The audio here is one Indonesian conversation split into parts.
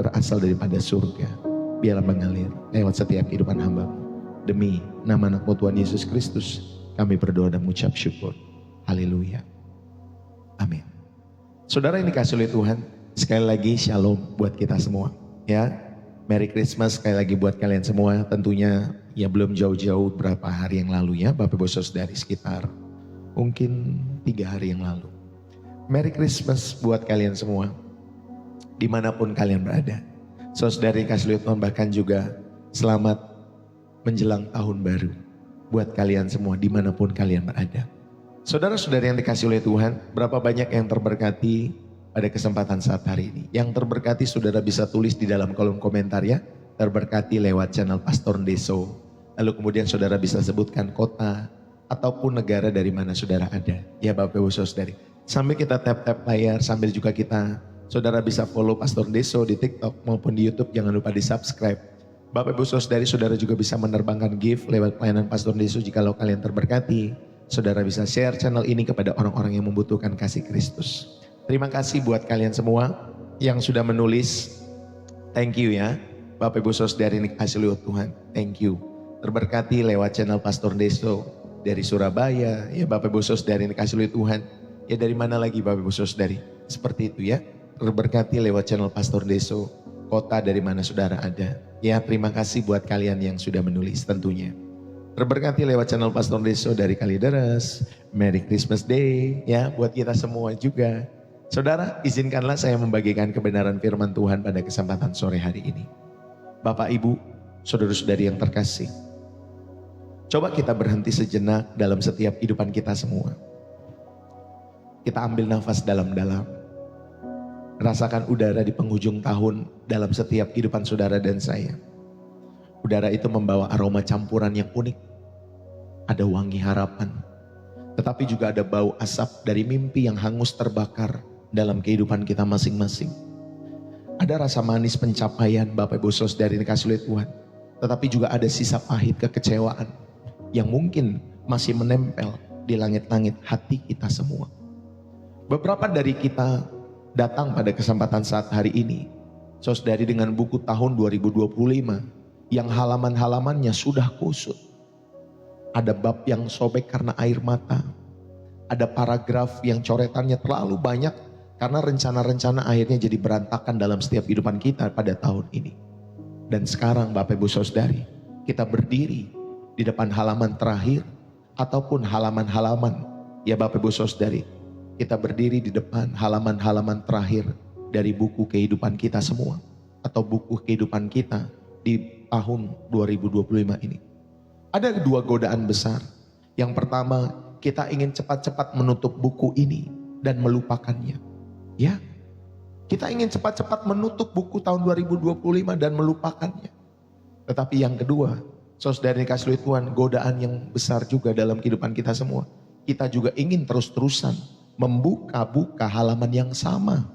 berasal daripada surga. Biarlah mengalir lewat setiap kehidupan hamba-Mu. Demi nama anak-Mu Tuhan Yesus Kristus, kami berdoa dan mengucap syukur. Haleluya. Amin. Saudara yang dikasihi oleh Tuhan, sekali lagi shalom buat kita semua. Ya, Merry Christmas sekali lagi buat kalian semua. Tentunya ya belum jauh-jauh berapa hari yang lalu ya, Bapak Ibu Saudari, sekitar mungkin 3 hari yang lalu. Merry Christmas buat kalian semua, dimanapun kalian berada. Saudari kasih Tuhan, bahkan juga selamat menjelang tahun baru buat kalian semua dimanapun kalian berada. Saudara-saudari yang dikasih oleh Tuhan, berapa banyak yang terberkati pada kesempatan saat hari ini? Yang terberkati saudara bisa tulis di dalam kolom komentar ya. Terberkati lewat channel Pastor Deso. Lalu kemudian saudara bisa sebutkan kota ataupun negara dari mana saudara ada. Ya Bapak Ibu Saudari. Sambil kita tap-tap layar, sambil juga saudara bisa follow Pastor Deso di TikTok maupun di YouTube. Jangan lupa di subscribe. Bapak Ibu Saudari, saudara juga bisa menerbangkan gift lewat pelayanan Pastor Deso. Jikalau kalian terberkati, saudara bisa share channel ini kepada orang-orang yang membutuhkan kasih Kristus. Terima kasih buat kalian semua yang sudah menulis. Thank you ya. Bapak Ibu Saudari ini kasih oleh Tuhan. Thank you. Terberkati lewat channel Pastor Deso dari Surabaya. Ya Bapak Ibu Saudari ini kasih oleh Tuhan. Ya dari mana lagi Bapak Ibu Saudari? Seperti itu ya. Terberkati lewat channel Pastor Deso, kota dari mana saudara ada. Ya terima kasih buat kalian yang sudah menulis tentunya. Terberkati lewat channel Pastor Deso dari Kalideres. Merry Christmas Day ya buat kita semua juga. Saudara, izinkanlah saya membagikan kebenaran firman Tuhan pada kesempatan sore hari ini. Bapak Ibu, saudara-saudari yang terkasih. Coba kita berhenti sejenak dalam setiap kehidupan kita semua. Kita ambil nafas dalam-dalam. Rasakan udara di penghujung tahun dalam setiap kehidupan saudara dan saya. Udara itu membawa aroma campuran yang unik. Ada wangi harapan. Tetapi juga ada bau asap dari mimpi yang hangus terbakar dalam kehidupan kita masing-masing. Ada rasa manis pencapaian Bapak Ibu Saudari dikasih oleh Tuhan. Tetapi juga ada sisa pahit kekecewaan yang mungkin masih menempel di langit-langit hati kita semua. Beberapa dari kita datang pada kesempatan saat hari ini, saudari, dengan buku tahun 2025 yang halaman-halamannya sudah kusut. Ada bab yang sobek karena air mata. Ada paragraf yang coretannya terlalu banyak karena rencana-rencana akhirnya jadi berantakan dalam setiap kehidupan kita pada tahun ini. Dan sekarang Bapak Ibu Saudari, kita berdiri di depan halaman terakhir ataupun halaman-halaman. Ya Bapak Ibu Saudari, kita berdiri di depan halaman-halaman terakhir dari buku kehidupan kita semua. Atau buku kehidupan kita di tahun 2025 ini. Ada 2 godaan besar. Yang pertama, kita ingin cepat-cepat menutup buku ini dan melupakannya. Ya, kita ingin cepat-cepat menutup buku tahun 2025 dan melupakannya. Tetapi yang kedua, saudara dikasih oleh Tuhan, godaan yang besar juga dalam kehidupan kita semua. Kita juga ingin terus-terusan membuka-buka halaman yang sama,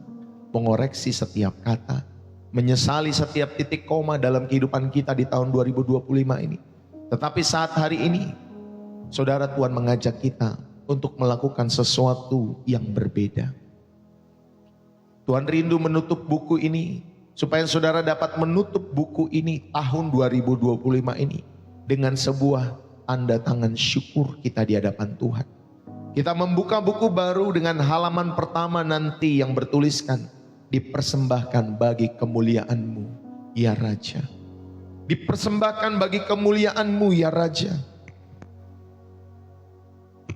mengoreksi setiap kata, menyesali setiap titik koma dalam kehidupan kita di tahun 2025 ini. Tetapi saat hari ini, saudara, Tuhan mengajak kita untuk melakukan sesuatu yang berbeda. Tuhan rindu menutup buku ini, supaya saudara dapat menutup buku ini tahun 2025 ini dengan sebuah tanda tangan syukur kita di hadapan Tuhan. Kita membuka buku baru dengan halaman pertama nanti yang bertuliskan, dipersembahkan bagi kemuliaan-Mu ya Raja. Dipersembahkan bagi kemuliaan-Mu ya Raja.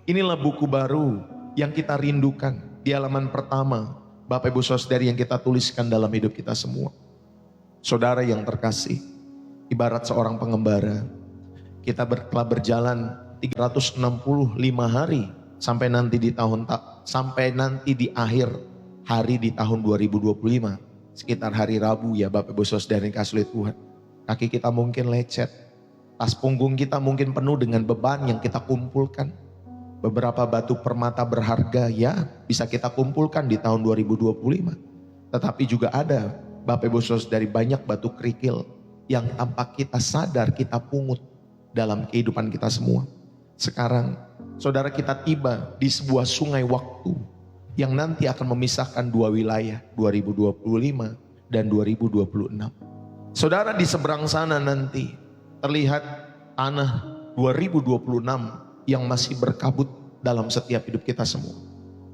Inilah buku baru yang kita rindukan di halaman pertama, Bapak Ibu Saudari, yang kita tuliskan dalam hidup kita semua. Saudara yang terkasih, ibarat seorang pengembara, kita telah berjalan 365 hari sampai nanti di akhir hari di tahun 2025, sekitar hari Rabu ya Bapak Ibu Saudari kasih Tuhan. Kaki kita mungkin lecet, tas punggung kita mungkin penuh dengan beban yang kita kumpulkan. Beberapa batu permata berharga ya bisa kita kumpulkan di tahun 2025. Tetapi juga ada Bapak Ibu Saudari banyak batu kerikil yang tanpa kita sadar kita pungut dalam kehidupan kita semua. Sekarang saudara, kita tiba di sebuah sungai waktu yang nanti akan memisahkan 2 wilayah, 2025 dan 2026. Saudara, di seberang sana nanti terlihat tanah 2026 yang masih berkabut dalam setiap hidup kita semua.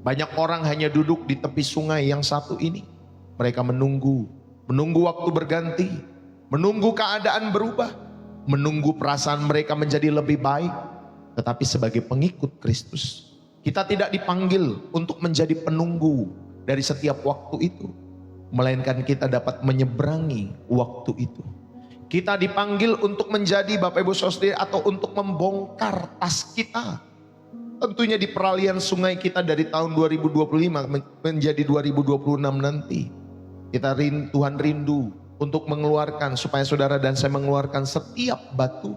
Banyak orang hanya duduk di tepi sungai yang satu ini. Mereka menunggu waktu berganti, menunggu keadaan berubah, menunggu perasaan mereka menjadi lebih baik. Tetapi sebagai pengikut Kristus, kita tidak dipanggil untuk menjadi penunggu dari setiap waktu itu, melainkan kita dapat menyeberangi waktu itu. Kita dipanggil untuk menjadi Bapak Ibu Saudara atau untuk membongkar tas kita. Tentunya di peralihan sungai kita dari tahun 2025 menjadi 2026 nanti. Tuhan rindu untuk mengeluarkan, supaya saudara dan saya mengeluarkan setiap batu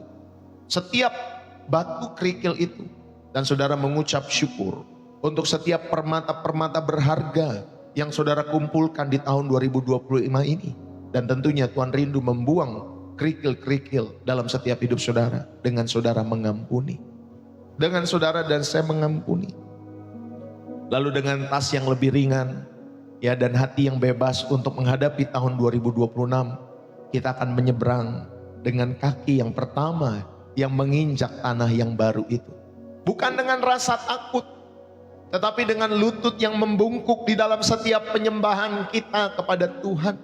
kerikil itu. Dan saudara mengucap syukur untuk setiap permata-permata berharga yang saudara kumpulkan di tahun 2025 ini. Dan tentunya Tuhan rindu membuang kerikil-kerikil dalam setiap hidup saudara dengan saudara mengampuni. Dengan saudara dan saya mengampuni. Lalu dengan tas yang lebih ringan, ya, dan hati yang bebas untuk menghadapi tahun 2026, kita akan menyeberang dengan kaki yang pertama yang menginjak tanah yang baru itu. Bukan dengan rasa takut, tetapi dengan lutut yang membungkuk di dalam setiap penyembahan kita kepada Tuhan.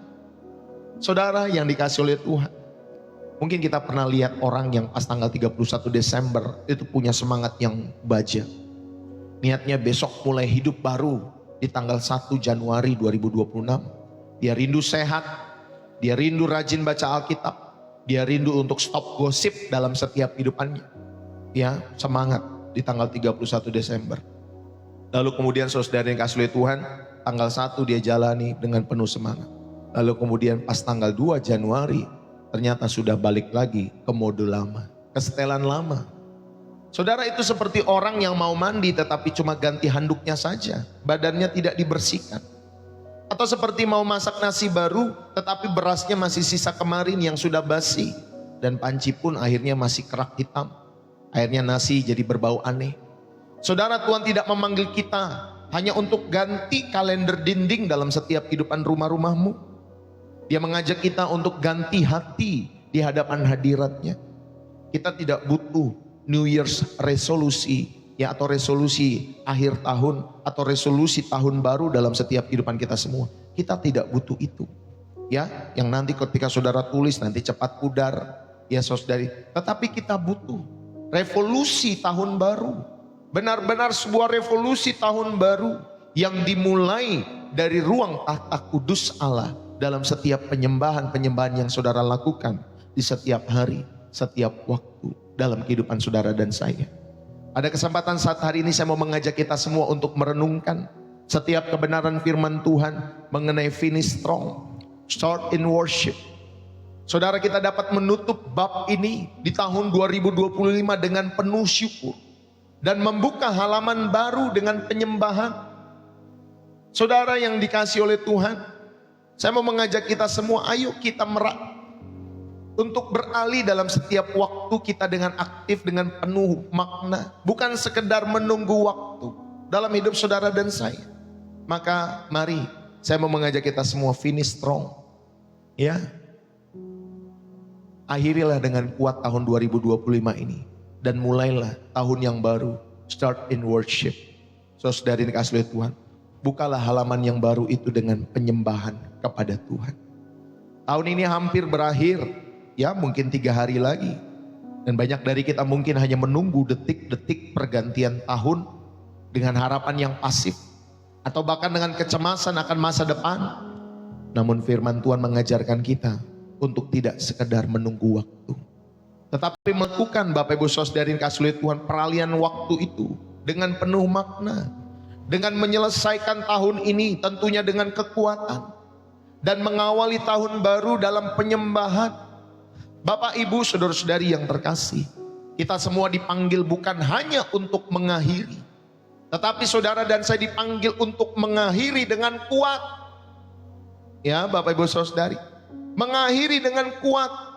Saudara yang dikasih oleh Tuhan, mungkin kita pernah lihat orang yang pas tanggal 31 Desember itu punya semangat yang baja. Niatnya besok mulai hidup baru di tanggal 1 Januari 2026. Dia rindu sehat, dia rindu rajin baca Alkitab, dia rindu untuk stop gosip dalam setiap hidupannya. Ya, semangat di tanggal 31 Desember. Lalu kemudian saudara yang kasih oleh Tuhan, tanggal 1 dia jalani dengan penuh semangat. Lalu kemudian pas tanggal 2 Januari, ternyata sudah balik lagi ke mode lama, ke setelan lama. Saudara, itu seperti orang yang mau mandi tetapi cuma ganti handuknya saja, badannya tidak dibersihkan. Atau seperti mau masak nasi baru tetapi berasnya masih sisa kemarin yang sudah basi. Dan panci pun akhirnya masih kerak hitam. Akhirnya nasi jadi berbau aneh. Saudara, Tuhan tidak memanggil kita hanya untuk ganti kalender dinding dalam setiap kehidupan rumah-rumahmu. Dia mengajak kita untuk ganti hati di hadapan hadiratnya. Kita tidak butuh New Year's resolusi, ya, atau resolusi akhir tahun atau resolusi tahun baru dalam setiap kehidupan kita semua. Kita tidak butuh itu, ya, yang nanti ketika saudara tulis nanti cepat pudar, ya saudari. Tetapi kita butuh revolusi tahun baru, benar-benar sebuah revolusi tahun baru yang dimulai dari ruang tahta kudus Allah dalam setiap penyembahan-penyembahan yang saudara lakukan di setiap hari, setiap waktu dalam kehidupan saudara dan saya. Pada kesempatan saat hari ini saya mau mengajak kita semua untuk merenungkan setiap kebenaran firman Tuhan mengenai finish strong, start in worship. Saudara, kita dapat menutup bab ini di tahun 2025 dengan penuh syukur dan membuka halaman baru dengan penyembahan. Saudara yang dikasih oleh Tuhan, saya mau mengajak kita semua, ayo kita untuk beralih dalam setiap waktu kita dengan aktif, dengan penuh makna. Bukan sekedar menunggu waktu dalam hidup saudara dan saya. Maka mari, saya mau mengajak kita semua finish strong. Ya, akhirilah dengan kuat tahun 2025 ini. Dan mulailah tahun yang baru, start in worship. Saudara yang dikasih oleh Tuhan, bukalah halaman yang baru itu dengan penyembahan kepada Tuhan. Tahun ini hampir berakhir, ya, mungkin 3 hari lagi. Dan banyak dari kita mungkin hanya menunggu detik-detik pergantian tahun dengan harapan yang pasif, atau bahkan dengan kecemasan akan masa depan. Namun firman Tuhan mengajarkan kita untuk tidak sekedar menunggu waktu, tetapi melakukan, Bapak Ibu Saudara yang kasih oleh Tuhan, peralihan waktu itu dengan penuh makna, dengan menyelesaikan tahun ini tentunya dengan kekuatan, dan mengawali tahun baru dalam penyembahan. Bapak Ibu saudara-saudari yang terkasih, kita semua dipanggil bukan hanya untuk mengakhiri, tetapi saudara dan saya dipanggil untuk mengakhiri dengan kuat. Ya Bapak Ibu saudari, mengakhiri dengan kuat.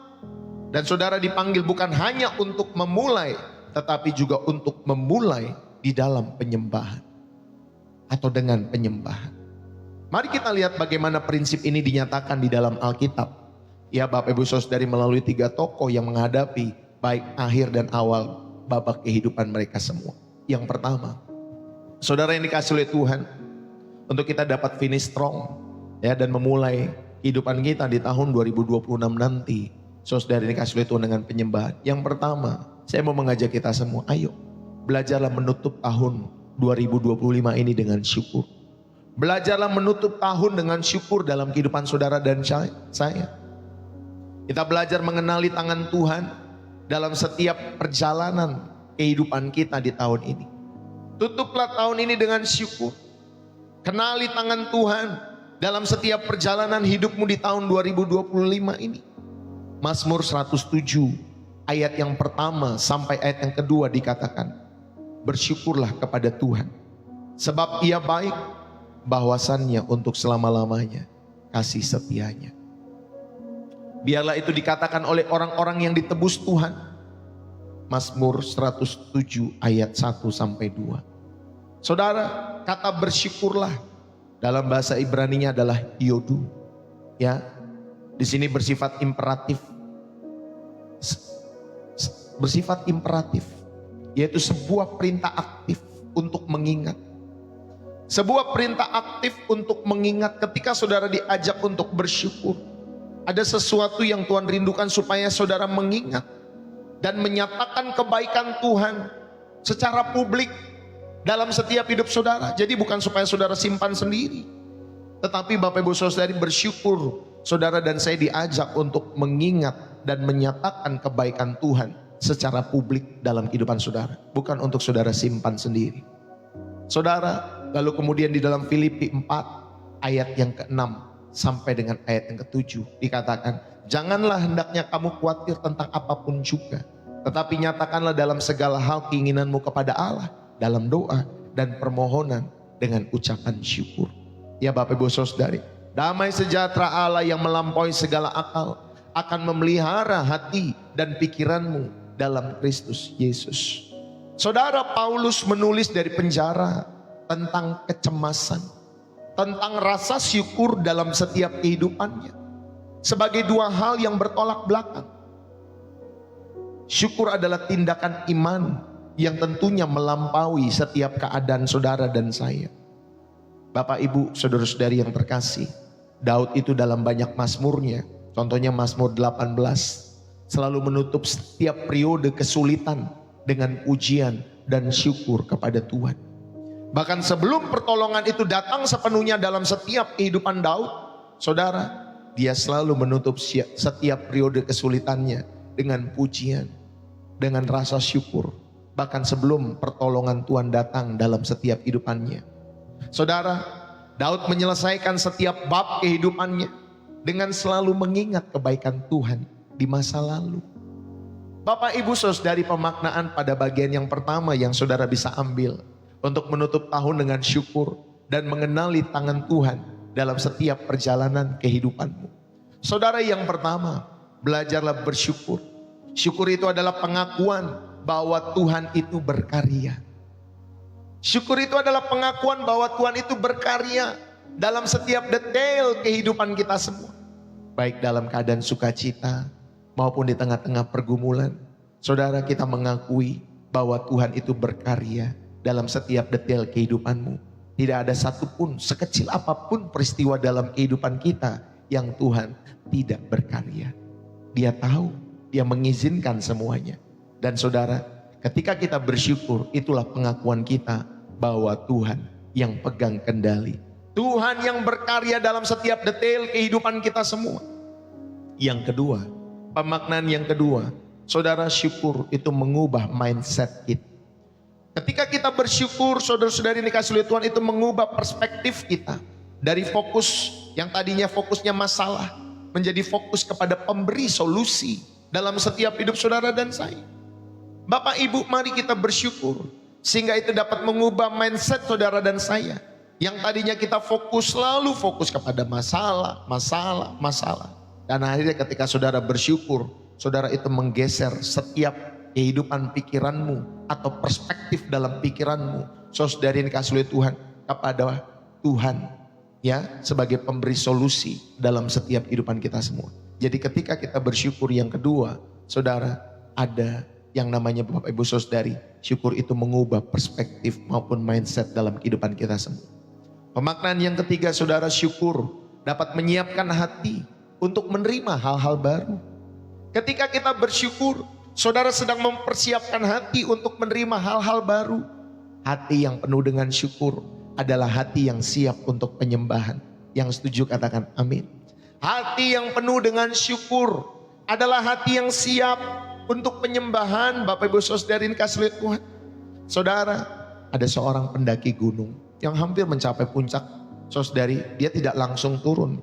Dan saudara dipanggil bukan hanya untuk memulai, tetapi juga untuk memulai di dalam penyembahan atau dengan penyembahan. Mari kita lihat bagaimana prinsip ini dinyatakan di dalam Alkitab. Ya Bapak Ibu Saudari, melalui 3 tokoh yang menghadapi baik akhir dan awal babak kehidupan mereka semua. Yang pertama, saudara yang dikasih oleh Tuhan, untuk kita dapat finish strong ya, dan memulai kehidupan kita di tahun 2026 nanti, saudara yang dikasih oleh Tuhan dengan penyembahan. Yang pertama, saya mau mengajak kita semua, ayo belajarlah menutup tahun 2025 ini dengan syukur. Belajarlah menutup tahun dengan syukur dalam kehidupan saudara dan saya. Kita belajar mengenali tangan Tuhan dalam setiap perjalanan kehidupan kita di tahun ini. Tutuplah tahun ini dengan syukur. Kenali tangan Tuhan dalam setiap perjalanan hidupmu di tahun 2025 ini. Mazmur 107 ayat yang pertama sampai ayat yang kedua dikatakan, bersyukurlah kepada Tuhan, sebab Ia baik, bahwasannya untuk selama-lamanya kasih setianya. Biarlah itu dikatakan oleh orang-orang yang ditebus Tuhan. Mazmur 107 ayat 1 sampai 2. Saudara, kata bersyukurlah dalam bahasa Ibraninya adalah yodu. Ya, di sini bersifat imperatif. Bersifat imperatif, yaitu sebuah perintah aktif untuk mengingat. Sebuah perintah aktif untuk mengingat ketika saudara diajak untuk bersyukur. Ada sesuatu yang Tuhan rindukan supaya saudara mengingat dan menyatakan kebaikan Tuhan secara publik dalam setiap hidup saudara. Jadi bukan supaya saudara simpan sendiri, tetapi Bapak Ibu Saudari bersyukur saudara dan saya diajak untuk mengingat dan menyatakan kebaikan Tuhan secara publik dalam kehidupan saudara, bukan untuk saudara simpan sendiri. Saudara, lalu kemudian di dalam Filipi 4 ayat yang ke-6 sampai dengan ayat yang ke-7 dikatakan, janganlah hendaknya kamu khawatir tentang apapun juga, tetapi nyatakanlah dalam segala hal keinginanmu kepada Allah dalam doa dan permohonan dengan ucapan syukur. Ya Bapak Ibu Saudari, damai sejahtera Allah yang melampaui segala akal akan memelihara hati dan pikiranmu dalam Kristus Yesus. Saudara, Paulus menulis dari penjara tentang kecemasan, tentang rasa syukur dalam setiap kehidupannya, sebagai 2 hal yang bertolak belakang. Syukur adalah tindakan iman yang tentunya melampaui setiap keadaan saudara dan saya. Bapak Ibu saudara-saudari yang terkasih, Daud itu dalam banyak mazmurnya, contohnya Mazmur 18, selalu menutup setiap periode kesulitan dengan pujian dan syukur kepada Tuhan. Bahkan sebelum pertolongan itu datang sepenuhnya dalam setiap kehidupan Daud, saudara, dia selalu menutup setiap periode kesulitannya dengan pujian, dengan rasa syukur. Bahkan sebelum pertolongan Tuhan datang dalam setiap kehidupannya. Saudara, Daud menyelesaikan setiap bab kehidupannya dengan selalu mengingat kebaikan Tuhan di masa lalu. Bapak Ibu Saudari, pemaknaan pada bagian yang pertama yang saudara bisa ambil untuk menutup tahun dengan syukur dan mengenali tangan Tuhan dalam setiap perjalanan kehidupanmu. Saudara, yang pertama, belajarlah bersyukur. Syukur itu adalah pengakuan bahwa Tuhan itu berkarya. Syukur itu adalah pengakuan bahwa Tuhan itu berkarya dalam setiap detail kehidupan kita semua. Baik dalam keadaan sukacita maupun di tengah-tengah pergumulan. Saudara, kita mengakui bahwa Tuhan itu berkarya dalam setiap detail kehidupanmu. Tidak ada satupun, sekecil apapun peristiwa dalam kehidupan kita yang Tuhan tidak berkarya. Dia tahu, Dia mengizinkan semuanya. Dan saudara, ketika kita bersyukur, itulah pengakuan kita bahwa Tuhan yang pegang kendali. Tuhan yang berkarya dalam setiap detail kehidupan kita semua. Yang kedua, pemaknaan yang kedua, saudara, syukur itu mengubah mindset kita. Ketika kita bersyukur, saudara-saudari dikasih oleh Tuhan, itu mengubah perspektif kita. Dari fokus yang tadinya fokusnya masalah, menjadi fokus kepada pemberi solusi dalam setiap hidup saudara dan saya. Bapak Ibu, mari kita bersyukur, sehingga itu dapat mengubah mindset saudara dan saya. Yang tadinya kita selalu fokus kepada masalah. Dan akhirnya ketika saudara bersyukur, saudara itu menggeser setiap kehidupan pikiranmu atau perspektif dalam pikiranmu, saudara yang dikasih oleh Tuhan, kepada Tuhan ya, sebagai pemberi solusi dalam setiap kehidupan kita semua. Jadi ketika kita bersyukur, yang kedua, saudara, ada yang namanya Bapak Ibu Saudari, syukur itu mengubah perspektif maupun mindset dalam kehidupan kita semua. Pemaknaan yang ketiga, saudara, syukur dapat menyiapkan hati untuk menerima hal-hal baru. Ketika kita bersyukur, saudara sedang mempersiapkan hati untuk menerima hal-hal baru. Hati yang penuh dengan syukur adalah hati yang siap untuk penyembahan. Yang setuju katakan amin. Hati yang penuh dengan syukur adalah hati yang siap untuk penyembahan. Bapak Ibu Saudari kasih lihat Tuhan. Saudara, ada seorang pendaki gunung yang hampir mencapai puncak. Saudari, dia tidak langsung turun,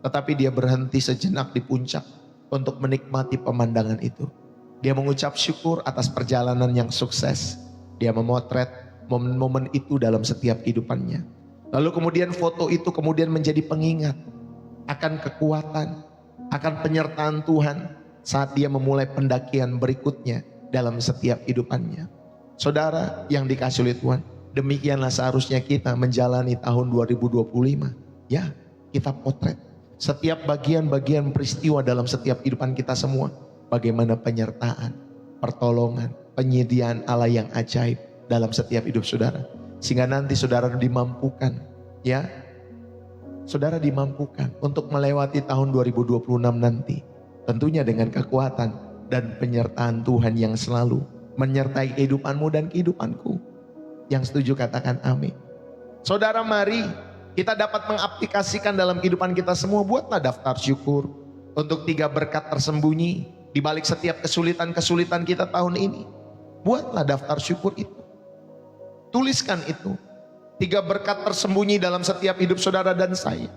tetapi dia berhenti sejenak di puncak untuk menikmati pemandangan itu. Dia mengucap syukur atas perjalanan yang sukses. Dia memotret momen-momen itu dalam setiap kehidupannya. Lalu kemudian foto itu kemudian menjadi pengingat akan kekuatan, akan penyertaan Tuhan saat dia memulai pendakian berikutnya dalam setiap kehidupannya. Saudara yang dikasihi oleh Tuhan, demikianlah seharusnya kita menjalani tahun 2025. Ya, kita potret setiap bagian-bagian peristiwa dalam setiap kehidupan kita semua. Bagaimana penyertaan, pertolongan, penyediaan Allah yang ajaib dalam setiap hidup saudara. Sehingga nanti saudara dimampukan, ya, saudara dimampukan untuk melewati tahun 2026 nanti. Tentunya dengan kekuatan dan penyertaan Tuhan yang selalu menyertai kehidupanmu dan kehidupanku. Yang setuju katakan amin. Saudara, mari kita dapat mengaplikasikan dalam kehidupan kita semua. Buatlah daftar syukur untuk 3 berkat tersembunyi di balik setiap kesulitan-kesulitan kita tahun ini. Buatlah daftar syukur itu. Tuliskan itu. 3 berkat tersembunyi dalam setiap hidup saudara dan saya.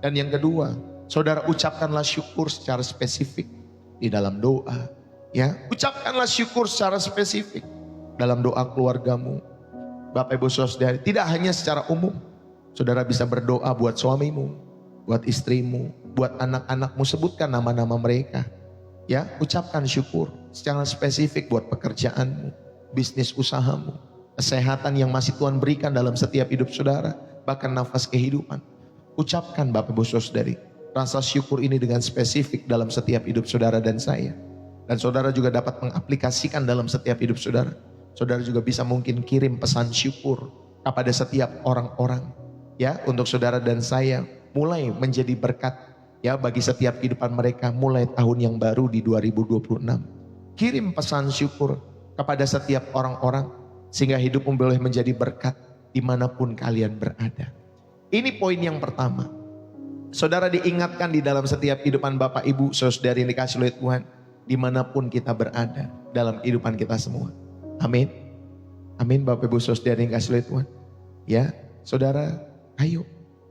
Dan yang kedua, saudara ucapkanlah syukur secara spesifik di dalam doa. Ya, ucapkanlah syukur secara spesifik dalam doa keluargamu. Bapak Ibu Saudari, tidak hanya secara umum. Saudara bisa berdoa buat suamimu, buat istrimu, buat anak-anakmu, sebutkan nama-nama mereka. Ya, ucapkan syukur secara spesifik buat pekerjaanmu, bisnis usahamu, kesehatan yang masih Tuhan berikan dalam setiap hidup saudara, bahkan nafas kehidupan. Ucapkan Bapak Ibu Saudari rasa syukur ini dengan spesifik dalam setiap hidup saudara dan saya. Dan saudara juga dapat mengaplikasikan dalam setiap hidup saudara. Saudara juga bisa mungkin kirim pesan syukur kepada setiap orang-orang, ya, untuk saudara dan saya mulai menjadi berkat, ya, bagi setiap kehidupan mereka mulai tahun yang baru di 2026. Kirim pesan syukur kepada setiap orang-orang sehingga hidupmu boleh menjadi berkat dimanapun kalian berada. Ini poin yang pertama. Saudara diingatkan di dalam setiap kehidupan Bapak Ibu Saudari yang dikasihi oleh Tuhan, dimanapun kita berada dalam kehidupan kita semua. Amin. Amin Bapak Ibu Saudari yang dikasihi oleh Tuhan. Ya, saudara, ayo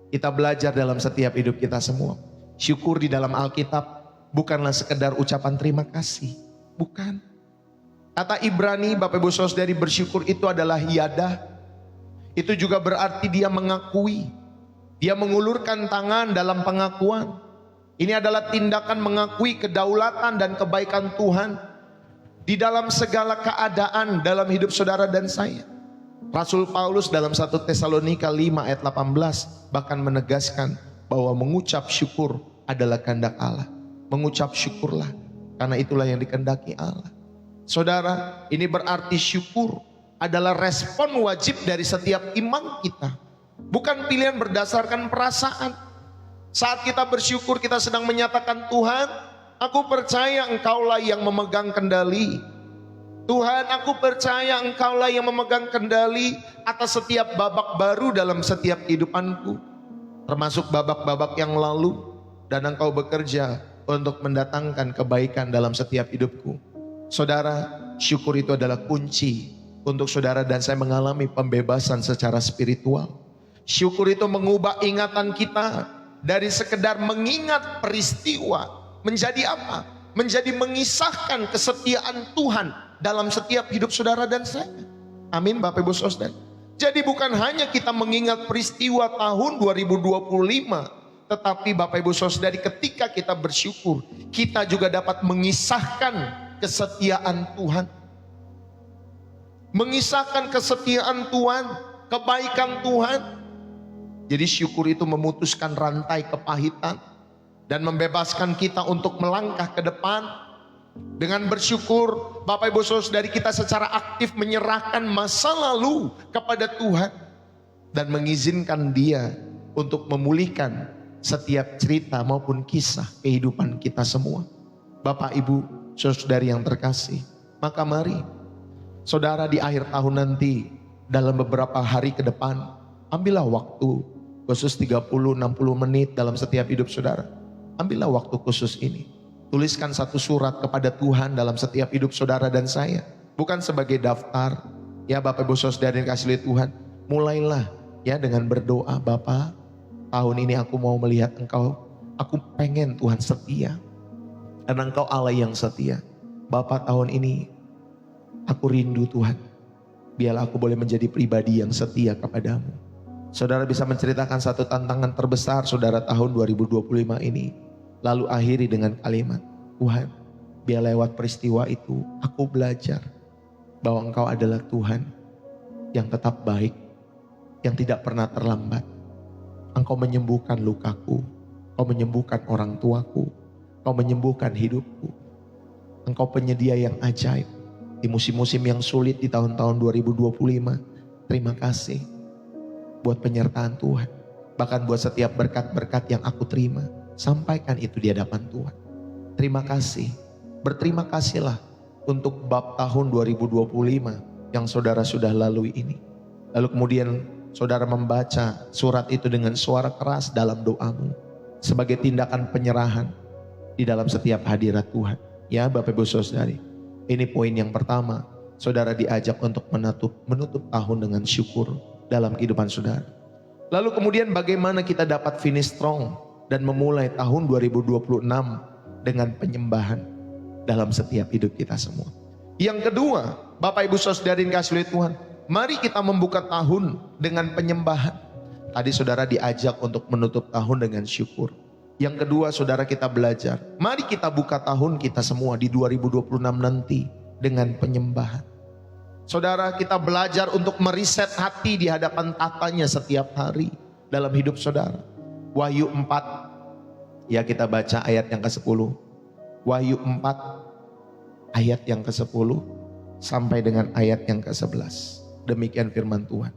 kita belajar dalam setiap hidup kita semua. Syukur di dalam Alkitab bukanlah sekedar ucapan terima kasih. Bukan. Kata Ibrani, Bapak Ibu Saudari, bersyukur itu adalah hiyadah. Itu juga berarti dia mengakui. Dia mengulurkan tangan dalam pengakuan. Ini adalah tindakan mengakui kedaulatan dan kebaikan Tuhan di dalam segala keadaan dalam hidup saudara dan saya. Rasul Paulus dalam 1 Tesalonika 5 ayat 18 bahkan menegaskan bahwa mengucap syukur adalah kehendak Allah. Mengucap syukurlah, karena itulah yang dikehendaki Allah. Saudara, ini berarti syukur adalah respon wajib dari setiap iman kita. Bukan pilihan berdasarkan perasaan. Saat kita bersyukur, kita sedang menyatakan, Tuhan, aku percaya Engkaulah yang memegang kendali. Tuhan, aku percaya Engkaulah yang memegang kendali atas setiap babak baru dalam setiap kehidupanku. Termasuk babak-babak yang lalu. Dan Engkau bekerja untuk mendatangkan kebaikan dalam setiap hidupku. Saudara, syukur itu adalah kunci untuk saudara dan saya mengalami pembebasan secara spiritual. Syukur itu mengubah ingatan kita dari sekedar mengingat peristiwa menjadi apa? Menjadi mengisahkan kesetiaan Tuhan dalam setiap hidup saudara dan saya. Amin Bapak Ibu Saudara. Jadi bukan hanya kita mengingat peristiwa tahun 2025, tetapi Bapak Ibu Saudari, ketika kita bersyukur, kita juga dapat mengisahkan kesetiaan Tuhan. Mengisahkan kesetiaan Tuhan, kebaikan Tuhan. Jadi syukur itu memutuskan rantai kepahitan dan membebaskan kita untuk melangkah ke depan. Dengan bersyukur, Bapak Ibu Saudari, kita secara aktif menyerahkan masa lalu kepada Tuhan dan mengizinkan Dia untuk memulihkan setiap cerita maupun kisah kehidupan kita semua. Bapak Ibu Saudari yang terkasih, maka mari saudara di akhir tahun nanti, dalam beberapa hari ke depan, ambillah waktu khusus 30-60 menit dalam setiap hidup saudara. Ambillah waktu khusus ini. Tuliskan satu surat kepada Tuhan dalam setiap hidup saudara dan saya. Bukan sebagai daftar. Ya Bapak Ibu Saudara yang kasih lihat Tuhan. Mulailah ya dengan berdoa, Bapak, tahun ini aku mau melihat Engkau. Aku pengen Tuhan setia. Karena Engkau Allah yang setia. Bapak, tahun ini aku rindu Tuhan. Biarlah aku boleh menjadi pribadi yang setia kepadamu. Saudara bisa menceritakan satu tantangan terbesar saudara tahun 2025 ini. Lalu akhiri dengan kalimat, Tuhan, biar lewat peristiwa itu aku belajar bahwa Engkau adalah Tuhan yang tetap baik, yang tidak pernah terlambat. Engkau menyembuhkan lukaku, Engkau menyembuhkan orang tuaku, Engkau menyembuhkan hidupku. Engkau penyedia yang ajaib di musim-musim yang sulit di tahun-tahun 2025. Terima kasih buat penyertaan Tuhan. Bahkan buat setiap berkat-berkat yang aku terima, sampaikan itu di hadapan Tuhan. Terima kasih. Berterima kasihlah untuk bab tahun 2025 yang saudara sudah lalui ini. Lalu kemudian saudara membaca surat itu dengan suara keras dalam doamu. Sebagai tindakan penyerahan di dalam setiap hadirat Tuhan. Ya Bapak Ibu Saudari, ini poin yang pertama. Saudara diajak untuk menutup tahun dengan syukur dalam kehidupan saudara. Lalu kemudian bagaimana kita dapat finish strong dan memulai tahun 2026 dengan penyembahan dalam setiap hidup kita semua. Yang kedua, Bapak Ibu Saudari yang kasih oleh Tuhan, mari kita membuka tahun dengan penyembahan. Tadi saudara diajak untuk menutup tahun dengan syukur. Yang kedua, saudara, kita belajar, mari kita buka tahun kita semua di 2026 nanti dengan penyembahan. Saudara, kita belajar untuk meriset hati di hadapan tatanya setiap hari dalam hidup saudara. Wahyu 4, ya kita baca ayat yang ke-10. Wahyu 4 ayat yang ke-10 sampai dengan ayat yang ke-11. Demikian firman Tuhan.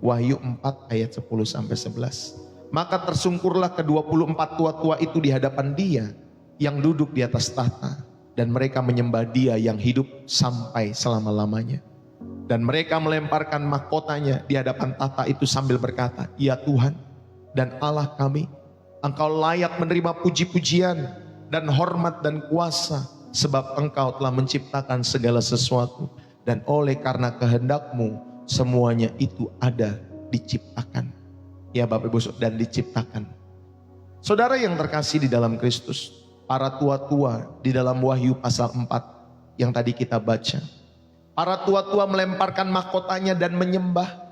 Wahyu 4 ayat 10 sampai 11. Maka tersungkurlah ke-24 tua-tua itu di hadapan Dia yang duduk di atas tahta, dan mereka menyembah Dia yang hidup sampai selama-lamanya. Dan mereka melemparkan mahkotanya di hadapan tahta itu sambil berkata, Ya Tuhan dan Allah kami, Engkau layak menerima puji-pujian dan hormat dan kuasa, sebab Engkau telah menciptakan segala sesuatu, dan oleh karena kehendak-Mu semuanya itu ada diciptakan. Ya Bapak Ibu, dan diciptakan. Saudara yang terkasih di dalam Kristus, para tua-tua di dalam Wahyu pasal 4 yang tadi kita baca, para tua-tua melemparkan mahkotanya dan menyembah.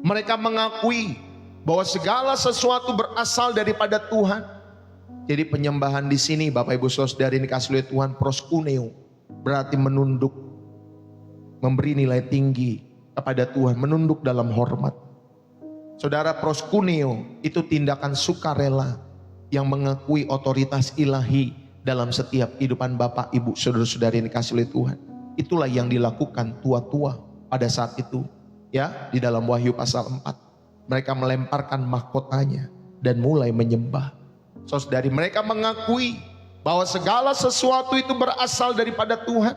Mereka mengakui bahwa segala sesuatu berasal daripada Tuhan. Jadi penyembahan di sini Bapak Ibu Saudari ini kasih oleh Tuhan, proskuneo, berarti menunduk, memberi nilai tinggi kepada Tuhan, menunduk dalam hormat. Saudara, proskuneo itu tindakan sukarela yang mengakui otoritas ilahi dalam setiap kehidupan Bapak Ibu Saudara-saudari ini kasih oleh Tuhan. Itulah yang dilakukan tua-tua pada saat itu, ya, di dalam Wahyu pasal 4. Mereka melemparkan mahkotanya dan mulai menyembah. Saudari, mereka mengakui bahwa segala sesuatu itu berasal daripada Tuhan.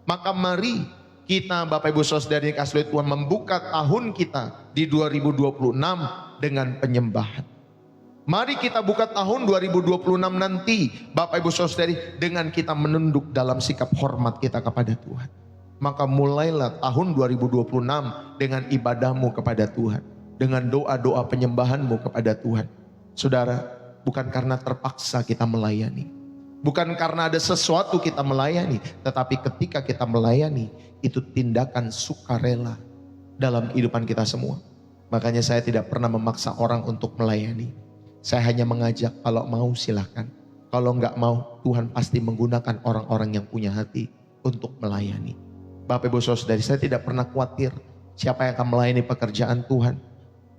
Maka mari kita Bapak Ibu Saudari yang kasih Tuhan membuka tahun kita di 2026 dengan penyembahan. Mari kita buka tahun 2026 nanti Bapak Ibu Saudari dengan kita menunduk dalam sikap hormat kita kepada Tuhan. Maka mulailah tahun 2026 dengan ibadahmu kepada Tuhan, dengan doa-doa penyembahanmu kepada Tuhan. Saudara, bukan karena terpaksa kita melayani, bukan karena ada sesuatu kita melayani, tetapi ketika kita melayani itu tindakan sukarela dalam kehidupan kita semua. Makanya saya tidak pernah memaksa orang untuk melayani. Saya hanya mengajak, kalau mau silahkan. Kalau enggak mau, Tuhan pasti menggunakan orang-orang yang punya hati untuk melayani. Bapak Ibu Saudari, saya tidak pernah khawatir siapa yang akan melayani pekerjaan Tuhan.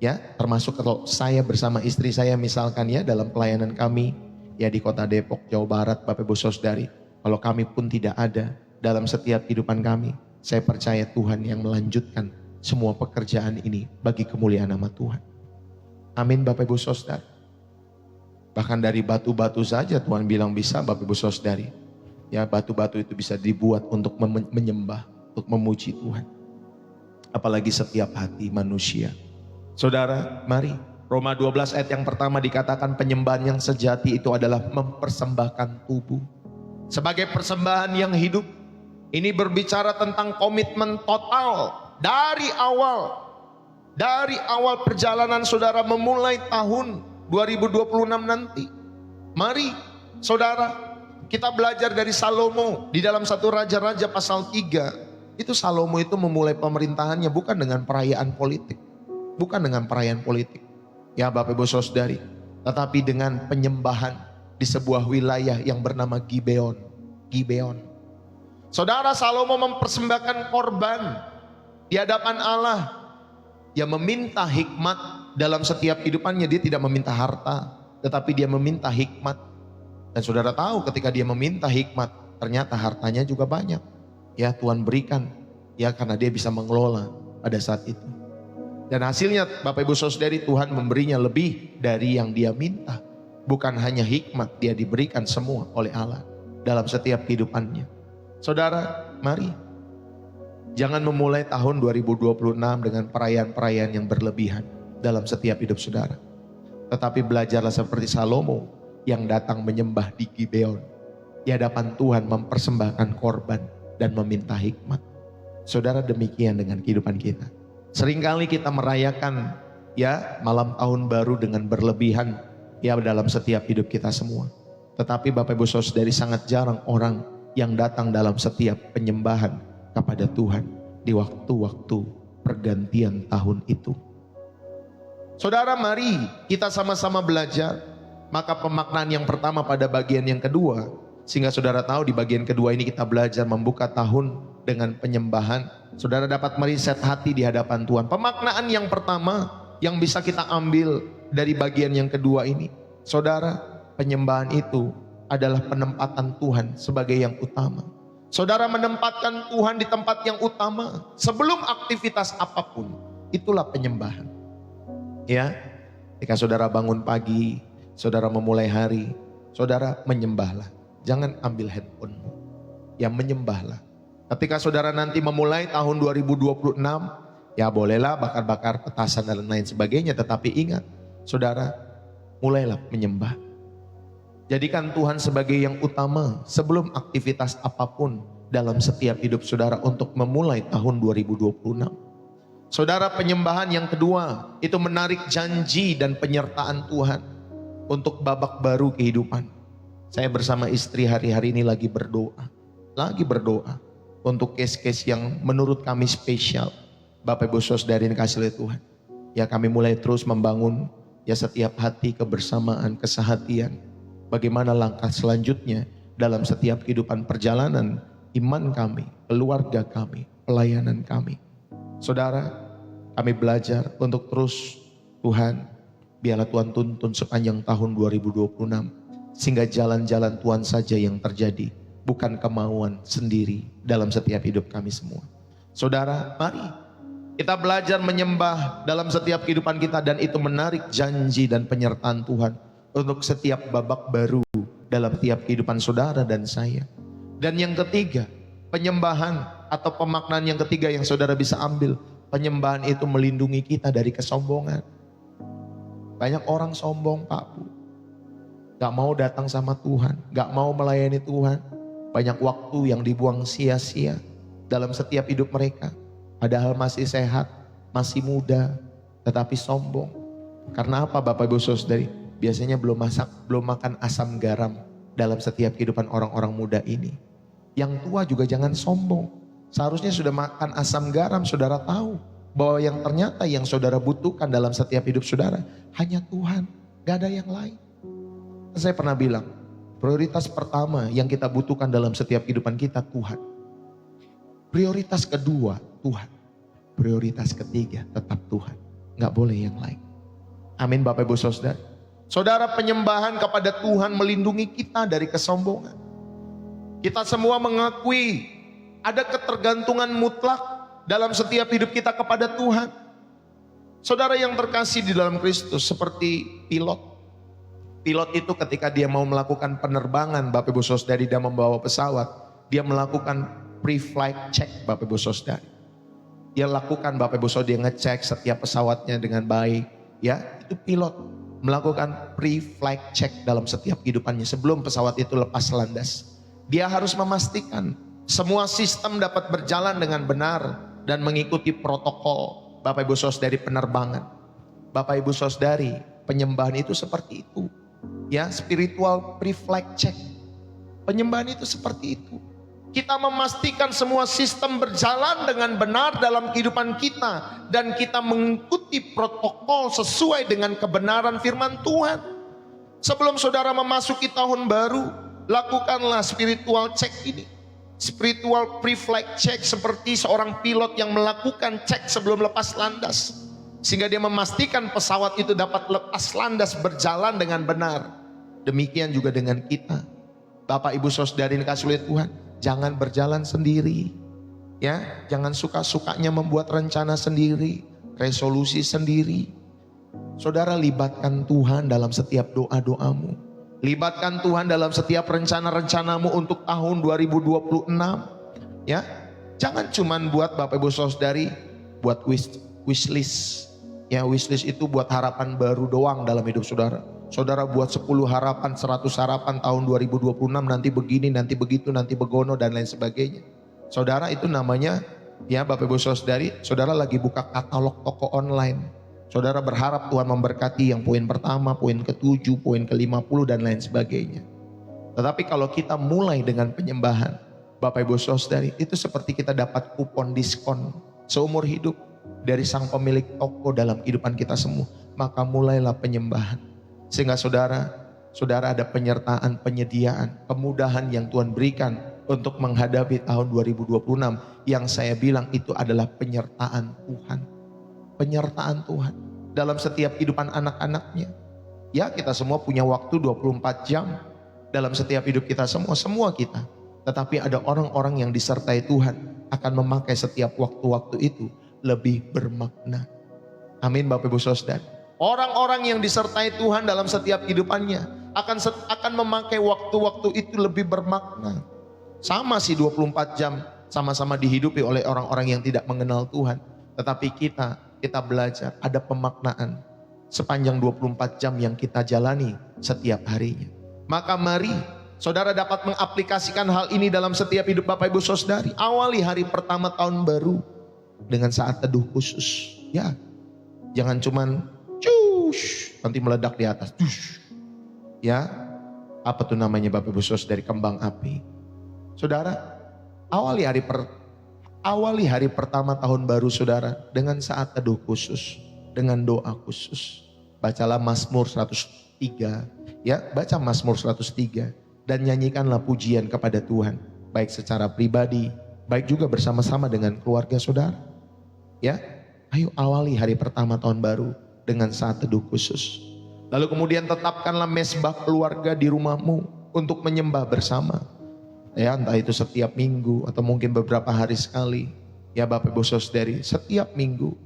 Ya, termasuk kalau saya bersama istri saya misalkan ya dalam pelayanan kami ya di kota Depok, Jawa Barat, Bapak Ibu Saudari. Kalau kami pun tidak ada dalam setiap kehidupan kami, saya percaya Tuhan yang melanjutkan semua pekerjaan ini bagi kemuliaan nama Tuhan. Amin Bapak Ibu Saudari. Bahkan dari batu-batu saja Tuhan bilang bisa Bapak Ibu Saudari. Ya, batu-batu itu bisa dibuat untuk menyembah, untuk memuji Tuhan. Apalagi setiap hati manusia. Saudara, mari. Roma 12 ayat yang pertama dikatakan penyembahan yang sejati itu adalah mempersembahkan tubuh sebagai persembahan yang hidup. Ini berbicara tentang komitmen total dari awal perjalanan saudara memulai tahun 2026 nanti. Mari saudara, kita belajar dari Salomo di dalam 1 Raja-Raja pasal 3. Itu Salomo itu memulai pemerintahannya bukan dengan perayaan politik. Bukan dengan perayaan politik, ya Bapak Ibu Saudari, tetapi dengan penyembahan di sebuah wilayah yang bernama Gibeon. Saudara, Salomo mempersembahkan korban di hadapan Allah. Dia meminta hikmat dalam setiap kehidupannya. Dia tidak meminta harta, tetapi dia meminta hikmat. Dan saudara tahu ketika dia meminta hikmat, ternyata hartanya juga banyak. Ya, Tuhan berikan, ya karena dia bisa mengelola pada saat itu. Dan hasilnya Bapak Ibu Saudari, Tuhan memberinya lebih dari yang dia minta. Bukan hanya hikmat, dia diberikan semua oleh Allah dalam setiap kehidupannya. Saudara, mari. Jangan memulai tahun 2026 dengan perayaan-perayaan yang berlebihan dalam setiap hidup saudara. Tetapi belajarlah seperti Salomo yang datang menyembah di Gibeon. Di hadapan Tuhan mempersembahkan korban dan meminta hikmat. Saudara, demikian dengan kehidupan kita. Seringkali kita merayakan ya malam tahun baru dengan berlebihan ya dalam setiap hidup kita semua. Tetapi Bapak Ibu Saudari, sangat jarang orang yang datang dalam setiap penyembahan kepada Tuhan di waktu-waktu pergantian tahun itu. Saudara, mari kita sama-sama belajar. Maka pemaknaan yang pertama pada bagian yang kedua, sehingga saudara tahu di bagian kedua ini kita belajar membuka tahun dengan penyembahan. Saudara dapat meriset hati di hadapan Tuhan. Pemaknaan yang pertama yang bisa kita ambil dari bagian yang kedua ini, saudara, penyembahan itu adalah penempatan Tuhan sebagai yang utama. Saudara menempatkan Tuhan di tempat yang utama sebelum aktivitas apapun. Itulah penyembahan. Ya, ketika saudara bangun pagi, saudara memulai hari, saudara menyembahlah. Jangan ambil handphonemu. Ya, menyembahlah. Ketika saudara nanti memulai tahun 2026, ya bolehlah bakar-bakar petasan dan lain sebagainya. Tetapi ingat, saudara, mulailah menyembah. Jadikan Tuhan sebagai yang utama sebelum aktivitas apapun dalam setiap hidup saudara untuk memulai tahun 2026. Saudara, penyembahan yang kedua itu menarik janji dan penyertaan Tuhan untuk babak baru kehidupan. Saya bersama istri hari-hari ini lagi berdoa untuk case-case yang menurut kami spesial. Bapak Ibu Saudari yang kasih oleh Tuhan. Ya, kami mulai terus membangun ya setiap hati kebersamaan, kesehatian. Bagaimana langkah selanjutnya dalam setiap kehidupan perjalanan iman kami, keluarga kami, pelayanan kami. Saudara, kami belajar untuk terus Tuhan, biarlah Tuhan tuntun sepanjang tahun 2026. Sehingga jalan-jalan Tuhan saja yang terjadi, bukan kemauan sendiri dalam setiap hidup kami semua. Saudara, mari kita belajar menyembah dalam setiap kehidupan kita, dan itu menarik janji dan penyertaan Tuhan untuk setiap babak baru dalam tiap kehidupan saudara dan saya. Dan yang ketiga, penyembahan atau pemaknaan yang ketiga yang saudara bisa ambil, penyembahan itu melindungi kita dari kesombongan. Banyak orang sombong, Pak Bu, gak mau datang sama Tuhan, gak mau melayani Tuhan. Banyak waktu yang dibuang sia-sia dalam setiap hidup mereka. Padahal masih sehat, masih muda, tetapi sombong. Karena apa Bapak Ibu Saudari? Biasanya belum makan asam garam dalam setiap kehidupan orang-orang muda ini. Yang tua juga jangan sombong. Seharusnya sudah makan asam garam, saudara tahu bahwa yang ternyata yang saudara butuhkan dalam setiap hidup saudara hanya Tuhan, gak ada yang lain. Saya pernah bilang, prioritas pertama yang kita butuhkan dalam setiap kehidupan kita Tuhan. Prioritas kedua Tuhan. Prioritas ketiga tetap Tuhan. nggak boleh yang lain. Amin Bapak Ibu Saudara. Saudara, penyembahan kepada Tuhan melindungi kita dari kesombongan. Kita semua mengakui ada ketergantungan mutlak dalam setiap hidup kita kepada Tuhan. Saudara yang terkasih di dalam Kristus, seperti pilot. Pilot itu ketika dia mau melakukan penerbangan, Bapak Ibu Saudari, dia membawa pesawat, dia melakukan pre-flight check, Bapak Ibu Saudari. Dia lakukan, Bapak Ibu Saudari, dia ngecek setiap pesawatnya dengan baik. Ya, itu pilot melakukan pre-flight check dalam setiap kehidupannya sebelum pesawat itu lepas landas. Dia harus memastikan semua sistem dapat berjalan dengan benar dan mengikuti protokol, Bapak Ibu Saudari, penerbangan. Bapak Ibu Saudari, penyembahan itu seperti itu. Ya, spiritual pre-flight check. Penyembahan itu seperti itu. Kita memastikan semua sistem berjalan dengan benar dalam kehidupan kita. Dan kita mengikuti protokol sesuai dengan kebenaran firman Tuhan. Sebelum saudara memasuki tahun baru, lakukanlah spiritual check ini. Spiritual pre-flight check seperti seorang pilot yang melakukan cek sebelum lepas landas. Sehingga dia memastikan pesawat itu dapat lepas landas berjalan dengan benar. Demikian juga dengan kita. Bapak Ibu Saudari dikasihi oleh Tuhan. Jangan berjalan sendiri, ya. Jangan suka-sukanya membuat rencana sendiri, resolusi sendiri. Saudara, libatkan Tuhan dalam setiap doa-doamu. Libatkan Tuhan dalam setiap rencana-rencanamu untuk tahun 2026. Ya, jangan cuman buat Bapak Ibu Saudari buat wish list. Ya, wish list itu buat harapan baru doang dalam hidup saudara. Saudara buat 10 harapan, 100 harapan tahun 2026, nanti begini, nanti begitu, nanti begono dan lain sebagainya. Saudara, itu namanya, ya Bapak Ibu Saudari, saudara lagi buka katalog toko online. Saudara berharap Tuhan memberkati yang poin pertama, poin ke-7, poin ke-50 dan lain sebagainya. Tetapi kalau kita mulai dengan penyembahan, Bapak Ibu Saudari, itu seperti kita dapat kupon diskon seumur hidup dari sang pemilik toko dalam kehidupan kita semua. Maka mulailah penyembahan. Sehingga saudara ada penyertaan, penyediaan, kemudahan yang Tuhan berikan untuk menghadapi tahun 2026. Yang saya bilang itu adalah penyertaan Tuhan. Penyertaan Tuhan dalam setiap kehidupan anak-anaknya. Ya, kita semua punya waktu 24 jam dalam setiap hidup kita semua kita. Tetapi ada orang-orang yang disertai Tuhan akan memakai setiap waktu-waktu itu lebih bermakna. Amin Bapak Ibu Saudara. Orang-orang yang disertai Tuhan dalam setiap kehidupannya akan memakai waktu-waktu itu lebih bermakna. Sama sih 24 jam sama-sama dihidupi oleh orang-orang yang tidak mengenal Tuhan. Tetapi kita belajar ada pemaknaan sepanjang 24 jam yang kita jalani setiap harinya. Maka mari saudara dapat mengaplikasikan hal ini dalam setiap hidup Bapak Ibu Saudari. Awali hari pertama tahun baru dengan saat teduh khusus. Ya, jangan cuman nanti meledak di atas. Ya, apa tuh namanya Bapak Ibu Saudara, dari kembang api. Saudara, awali hari pertama tahun baru saudara dengan saat teduh khusus, dengan doa khusus. Bacalah Mazmur 103, ya, baca Mazmur 103 dan nyanyikanlah pujian kepada Tuhan, baik secara pribadi, baik juga bersama-sama dengan keluarga saudara. Ya, ayo awali hari pertama tahun baru dengan saat teduh khusus. Lalu kemudian tetapkanlah mesbah keluarga di rumahmu untuk menyembah bersama. Ya, entah itu setiap minggu atau mungkin beberapa hari sekali. Ya Bapak Ibu Saudari, setiap minggu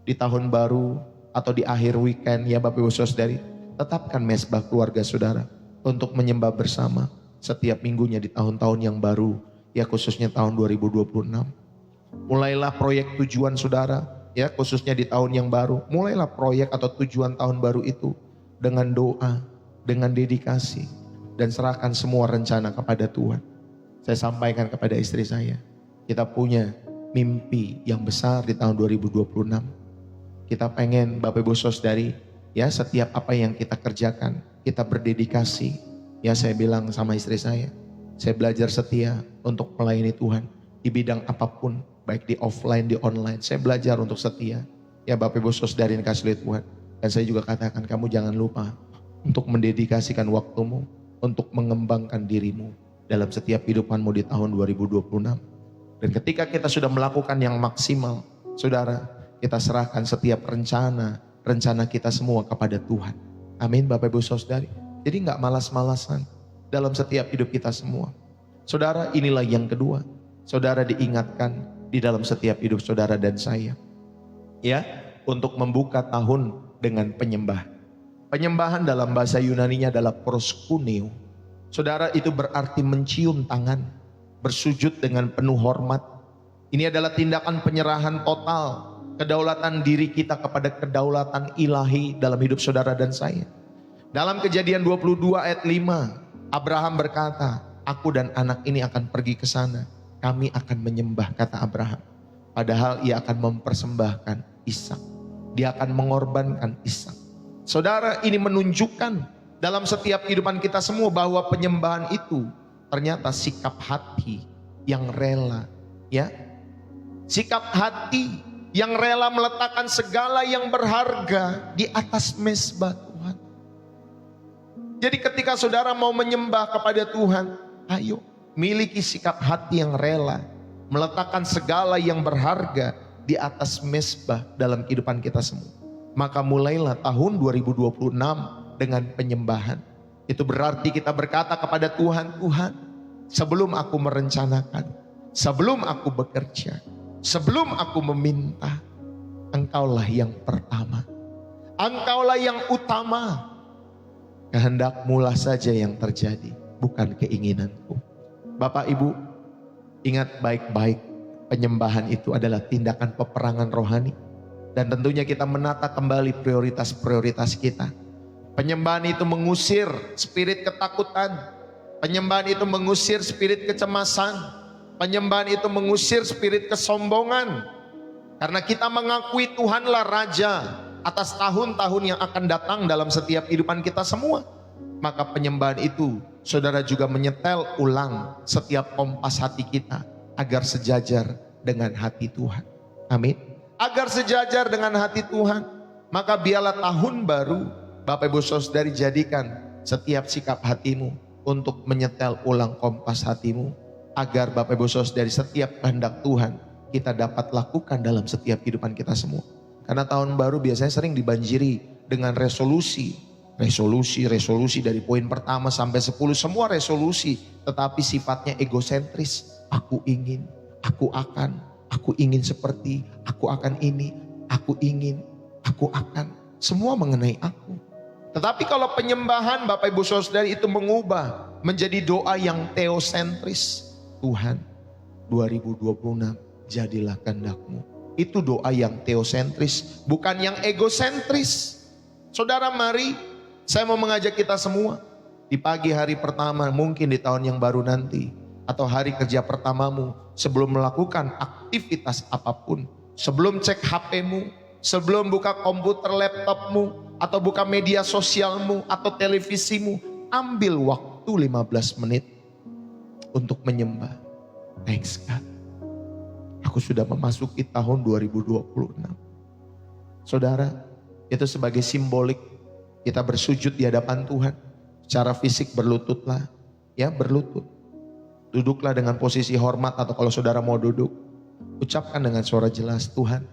di tahun baru atau di akhir weekend, ya Bapak Ibu Saudari, tetapkan mesbah keluarga saudara untuk menyembah bersama setiap minggunya di tahun-tahun yang baru, ya khususnya tahun 2026. Mulailah proyek tujuan saudara, ya khususnya di tahun yang baru. Mulailah proyek atau tujuan tahun baru itu dengan doa, dengan dedikasi, dan serahkan semua rencana kepada Tuhan. Saya sampaikan kepada istri saya, kita punya mimpi yang besar di tahun 2026. Kita pengen Bapak Ibu Saudari, ya setiap apa yang kita kerjakan, kita berdedikasi. Ya saya bilang sama istri saya belajar setia untuk melayani Tuhan di bidang apapun, baik di offline, di online. Saya belajar untuk setia. Ya Bapak Ibu Saudari yang kasih Tuhan. Dan saya juga katakan, kamu jangan lupa untuk mendedikasikan waktumu, untuk mengembangkan dirimu dalam setiap kehidupanmu di tahun 2026. Dan ketika kita sudah melakukan yang maksimal, saudara, kita serahkan setiap rencana kita semua kepada Tuhan. Amin Bapak Ibu Saudari. Jadi gak malas-malasan dalam setiap hidup kita semua. Saudara, inilah yang kedua. Saudara diingatkan di dalam setiap hidup saudara dan saya, ya, untuk membuka tahun dengan penyembahan. Penyembahan dalam bahasa Yunaninya adalah proskuneo. Saudara, itu berarti mencium tangan, bersujud dengan penuh hormat. Ini adalah tindakan penyerahan total kedaulatan diri kita kepada kedaulatan ilahi dalam hidup saudara dan saya. Dalam Kejadian 22 ayat 5, Abraham berkata, aku dan anak ini akan pergi ke sana. Kami akan menyembah, kata Abraham. Padahal ia akan mempersembahkan Ishak. Dia akan mengorbankan Ishak. Saudara, ini menunjukkan dalam setiap kehidupan kita semua bahwa penyembahan itu ternyata sikap hati yang rela, ya. Sikap hati yang rela meletakkan segala yang berharga di atas mezbah Tuhan. Jadi ketika saudara mau menyembah kepada Tuhan, ayo miliki sikap hati yang rela meletakkan segala yang berharga di atas mezbah dalam kehidupan kita semua. Maka mulailah tahun 2026 dengan penyembahan. Itu berarti kita berkata kepada Tuhan, Tuhan, sebelum aku merencanakan, sebelum aku bekerja, sebelum aku meminta, Engkaulah yang pertama, Engkaulah yang utama. Kehendak-Mulah saja yang terjadi, bukan keinginanku. Bapak Ibu, ingat baik-baik, penyembahan itu adalah tindakan peperangan rohani. Dan tentunya kita menata kembali prioritas-prioritas kita. Penyembahan itu mengusir spirit ketakutan. Penyembahan itu mengusir spirit kecemasan. Penyembahan itu mengusir spirit kesombongan. Karena kita mengakui Tuhanlah Raja atas tahun-tahun yang akan datang dalam setiap kehidupan kita semua. Maka penyembahan itu saudara juga menyetel ulang setiap kompas hati kita agar sejajar dengan hati Tuhan. Amin. Agar sejajar dengan hati Tuhan. Maka biarlah tahun baru Bapak Ibu Saudari jadikan setiap sikap hatimu untuk menyetel ulang kompas hatimu, agar Bapak Ibu Saudari setiap kehendak Tuhan kita dapat lakukan dalam setiap kehidupan kita semua. Karena tahun baru biasanya sering dibanjiri dengan resolusi dari poin pertama sampai 10, semua resolusi, tetapi sifatnya egosentris. Aku ingin, aku akan, aku ingin seperti, aku akan ini, aku ingin, aku akan, semua mengenai aku. Tetapi kalau penyembahan Bapak Ibu Saudari itu mengubah menjadi doa yang teosentris. Tuhan, 2026 jadilah kehendak-Mu. Itu doa yang teosentris, bukan yang egosentris. Saudara, mari saya mau mengajak kita semua di pagi hari pertama, mungkin di tahun yang baru nanti, atau hari kerja pertamamu, sebelum melakukan aktivitas apapun, sebelum cek HP-mu, sebelum buka komputer laptopmu, atau buka media sosialmu, atau televisimu, ambil waktu 15 menit untuk menyembah. Thanks God, aku sudah memasuki tahun 2026. Saudara, itu sebagai simbolik kita bersujud di hadapan Tuhan. Secara fisik berlututlah, ya, berlutut. Duduklah dengan posisi hormat, atau kalau saudara mau duduk, ucapkan dengan suara jelas, Tuhan,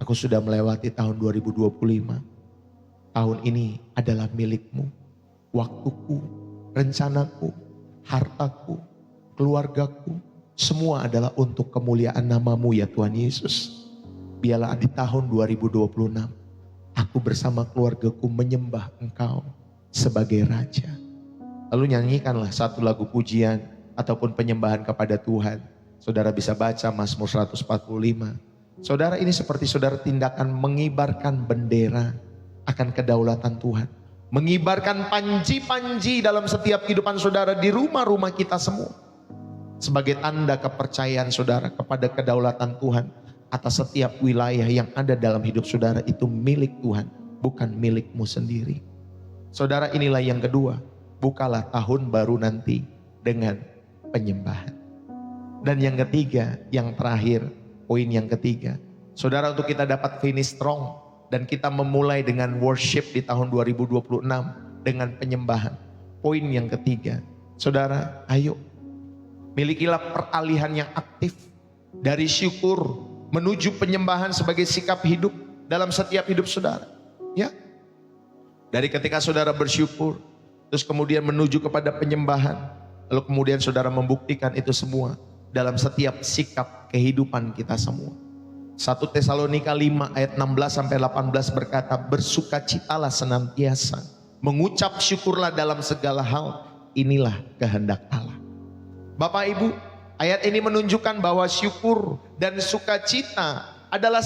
aku sudah melewati tahun 2025. Tahun ini adalah milik-Mu. Waktuku, rencanaku, hartaku, keluargaku, semua adalah untuk kemuliaan nama-Mu ya Tuhan Yesus. Biarlah di tahun 2026 aku bersama keluargaku menyembah Engkau sebagai Raja. Lalu nyanyikanlah satu lagu pujian ataupun penyembahan kepada Tuhan. Saudara bisa baca Mazmur 145. Saudara, ini seperti saudara tindakan mengibarkan bendera akan kedaulatan Tuhan. Mengibarkan panji-panji dalam setiap kehidupan saudara di rumah-rumah kita semua. Sebagai tanda kepercayaan saudara kepada kedaulatan Tuhan atas setiap wilayah yang ada dalam hidup saudara, itu milik Tuhan, bukan milikmu sendiri. Saudara, inilah yang kedua, bukalah tahun baru nanti dengan penyembahan. Dan yang ketiga, yang terakhir, poin yang ketiga, saudara, untuk kita dapat finish strong dan kita memulai dengan worship di tahun 2026 dengan penyembahan. Poin yang ketiga, saudara, ayo milikilah peralihan yang aktif dari syukur menuju penyembahan sebagai sikap hidup dalam setiap hidup saudara. Ya, dari ketika saudara bersyukur, terus kemudian menuju kepada penyembahan, lalu kemudian saudara membuktikan itu semua dalam setiap sikap kehidupan kita semua. 1 Tesalonika 5 ayat 16 sampai 18 berkata, bersukacitalah senantiasa, mengucap syukurlah dalam segala hal, inilah kehendak Allah. Bapak Ibu, ayat ini menunjukkan bahwa syukur dan sukacita adalah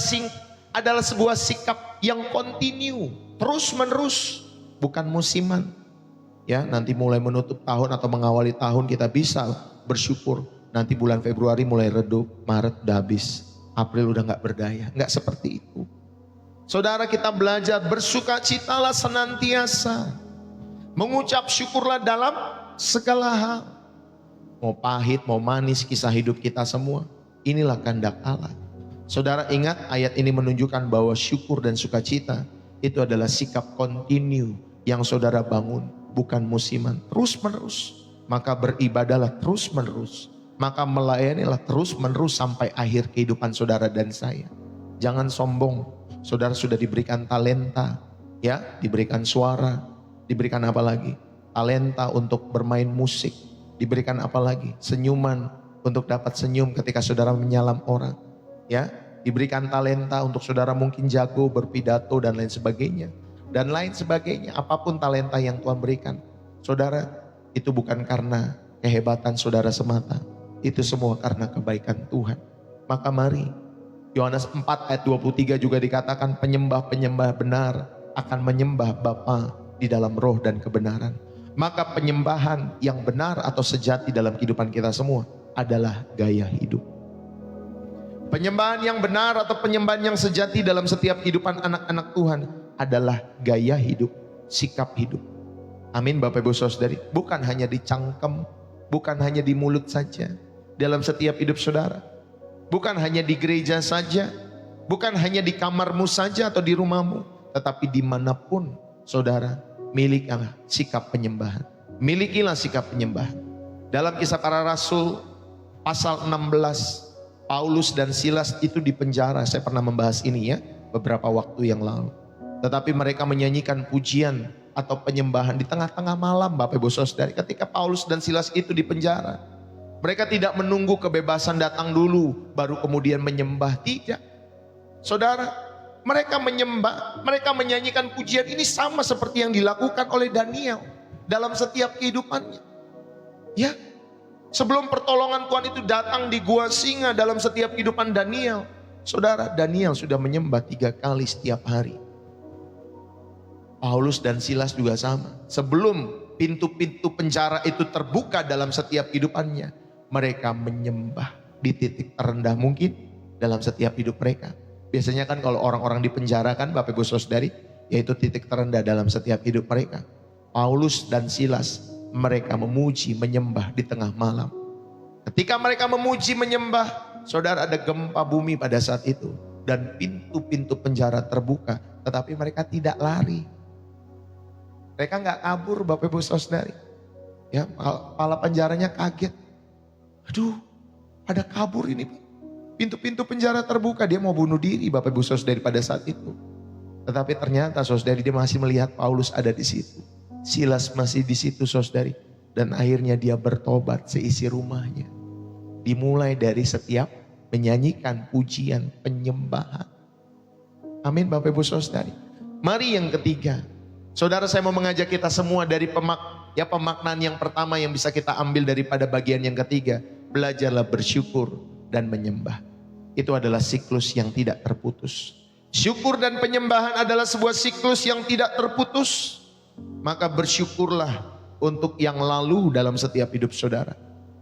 sebuah sikap yang kontinu, terus menerus, bukan musiman. Ya, nanti mulai menutup tahun atau mengawali tahun kita bisa bersyukur. Nanti bulan Februari mulai redup, Maret udah habis, April udah gak berdaya. Gak seperti itu. Saudara, kita belajar bersukacitalah senantiasa, mengucap syukurlah dalam segala hal. Mau pahit, mau manis kisah hidup kita semua, inilah kehendak Allah. Saudara ingat, ayat ini menunjukkan bahwa syukur dan sukacita itu adalah sikap kontinu yang saudara bangun, bukan musiman, terus menerus. Maka beribadahlah terus menerus, maka melayanilah terus menerus sampai akhir kehidupan saudara dan saya. Jangan sombong, saudara sudah diberikan talenta, ya, diberikan suara, diberikan apa lagi? Talenta untuk bermain musik, diberikan apa lagi? Senyuman untuk dapat senyum ketika saudara menyalam orang. Ya, diberikan talenta untuk saudara mungkin jago berpidato dan lain sebagainya. Dan lain sebagainya, apapun talenta yang Tuhan berikan. Saudara, itu bukan karena kehebatan saudara semata. Itu semua karena kebaikan Tuhan. Maka mari, Yohanes 4 ayat 23 juga dikatakan penyembah-penyembah benar akan menyembah Bapa di dalam roh dan kebenaran. Maka penyembahan yang benar atau sejati dalam kehidupan kita semua adalah gaya hidup. Penyembahan yang benar atau penyembahan yang sejati dalam setiap kehidupan anak-anak Tuhan adalah gaya hidup, sikap hidup. Amin Bapak Ibu Saudari. Bukan hanya di cangkem, bukan hanya di mulut saja, dalam setiap hidup saudara. Bukan hanya di gereja saja, bukan hanya di kamarmu saja atau di rumahmu, tetapi dimanapun saudara, milikilah sikap penyembahan. Milikilah sikap penyembahan. Dalam Kisah Para Rasul pasal 16, Paulus dan Silas itu dipenjara. Saya pernah membahas ini ya beberapa waktu yang lalu. Tetapi mereka menyanyikan pujian atau penyembahan di tengah-tengah malam, Bapak Ibu Saudara. Ketika Paulus dan Silas itu dipenjara, mereka tidak menunggu kebebasan datang dulu baru kemudian menyembah. Tidak. Saudara, mereka menyembah, mereka menyanyikan pujian ini sama seperti yang dilakukan oleh Daniel dalam setiap kehidupannya. Ya, sebelum pertolongan Tuhan itu datang di gua singa dalam setiap kehidupan Daniel, saudara, Daniel sudah menyembah 3 kali setiap hari. Paulus dan Silas juga sama. Sebelum pintu-pintu penjara itu terbuka dalam setiap kehidupannya, mereka menyembah di titik terendah mungkin dalam setiap hidup mereka. Biasanya kan kalau orang-orang di penjara kan Bapak Ibu Saudari, yaitu titik terendah dalam setiap hidup mereka. Paulus dan Silas, mereka memuji, menyembah di tengah malam. Ketika mereka memuji, menyembah, saudara, ada gempa bumi pada saat itu. Dan pintu-pintu penjara terbuka, tetapi mereka tidak lari. Mereka nggak kabur, Bapak Ibu Saudari. Ya, kepala penjaranya kaget. Aduh, pada kabur ini. Pintu-pintu penjara terbuka, dia mau bunuh diri, Bapak Ibu Saudari pada saat itu. Tetapi ternyata Saudari, dia masih melihat Paulus ada di situ. Silas masih di situ, Saudari. Dan akhirnya dia bertobat seisi rumahnya. Dimulai dari setiap menyanyikan pujian, penyembahan. Amin Bapak Ibu Saudari. Mari yang ketiga. Saudara, saya mau mengajak kita semua dari pemaknaan yang pertama yang bisa kita ambil daripada bagian yang ketiga. Belajarlah bersyukur dan menyembah. Itu adalah siklus yang tidak terputus. Syukur dan penyembahan adalah sebuah siklus yang tidak terputus. Maka bersyukurlah untuk yang lalu dalam setiap hidup saudara.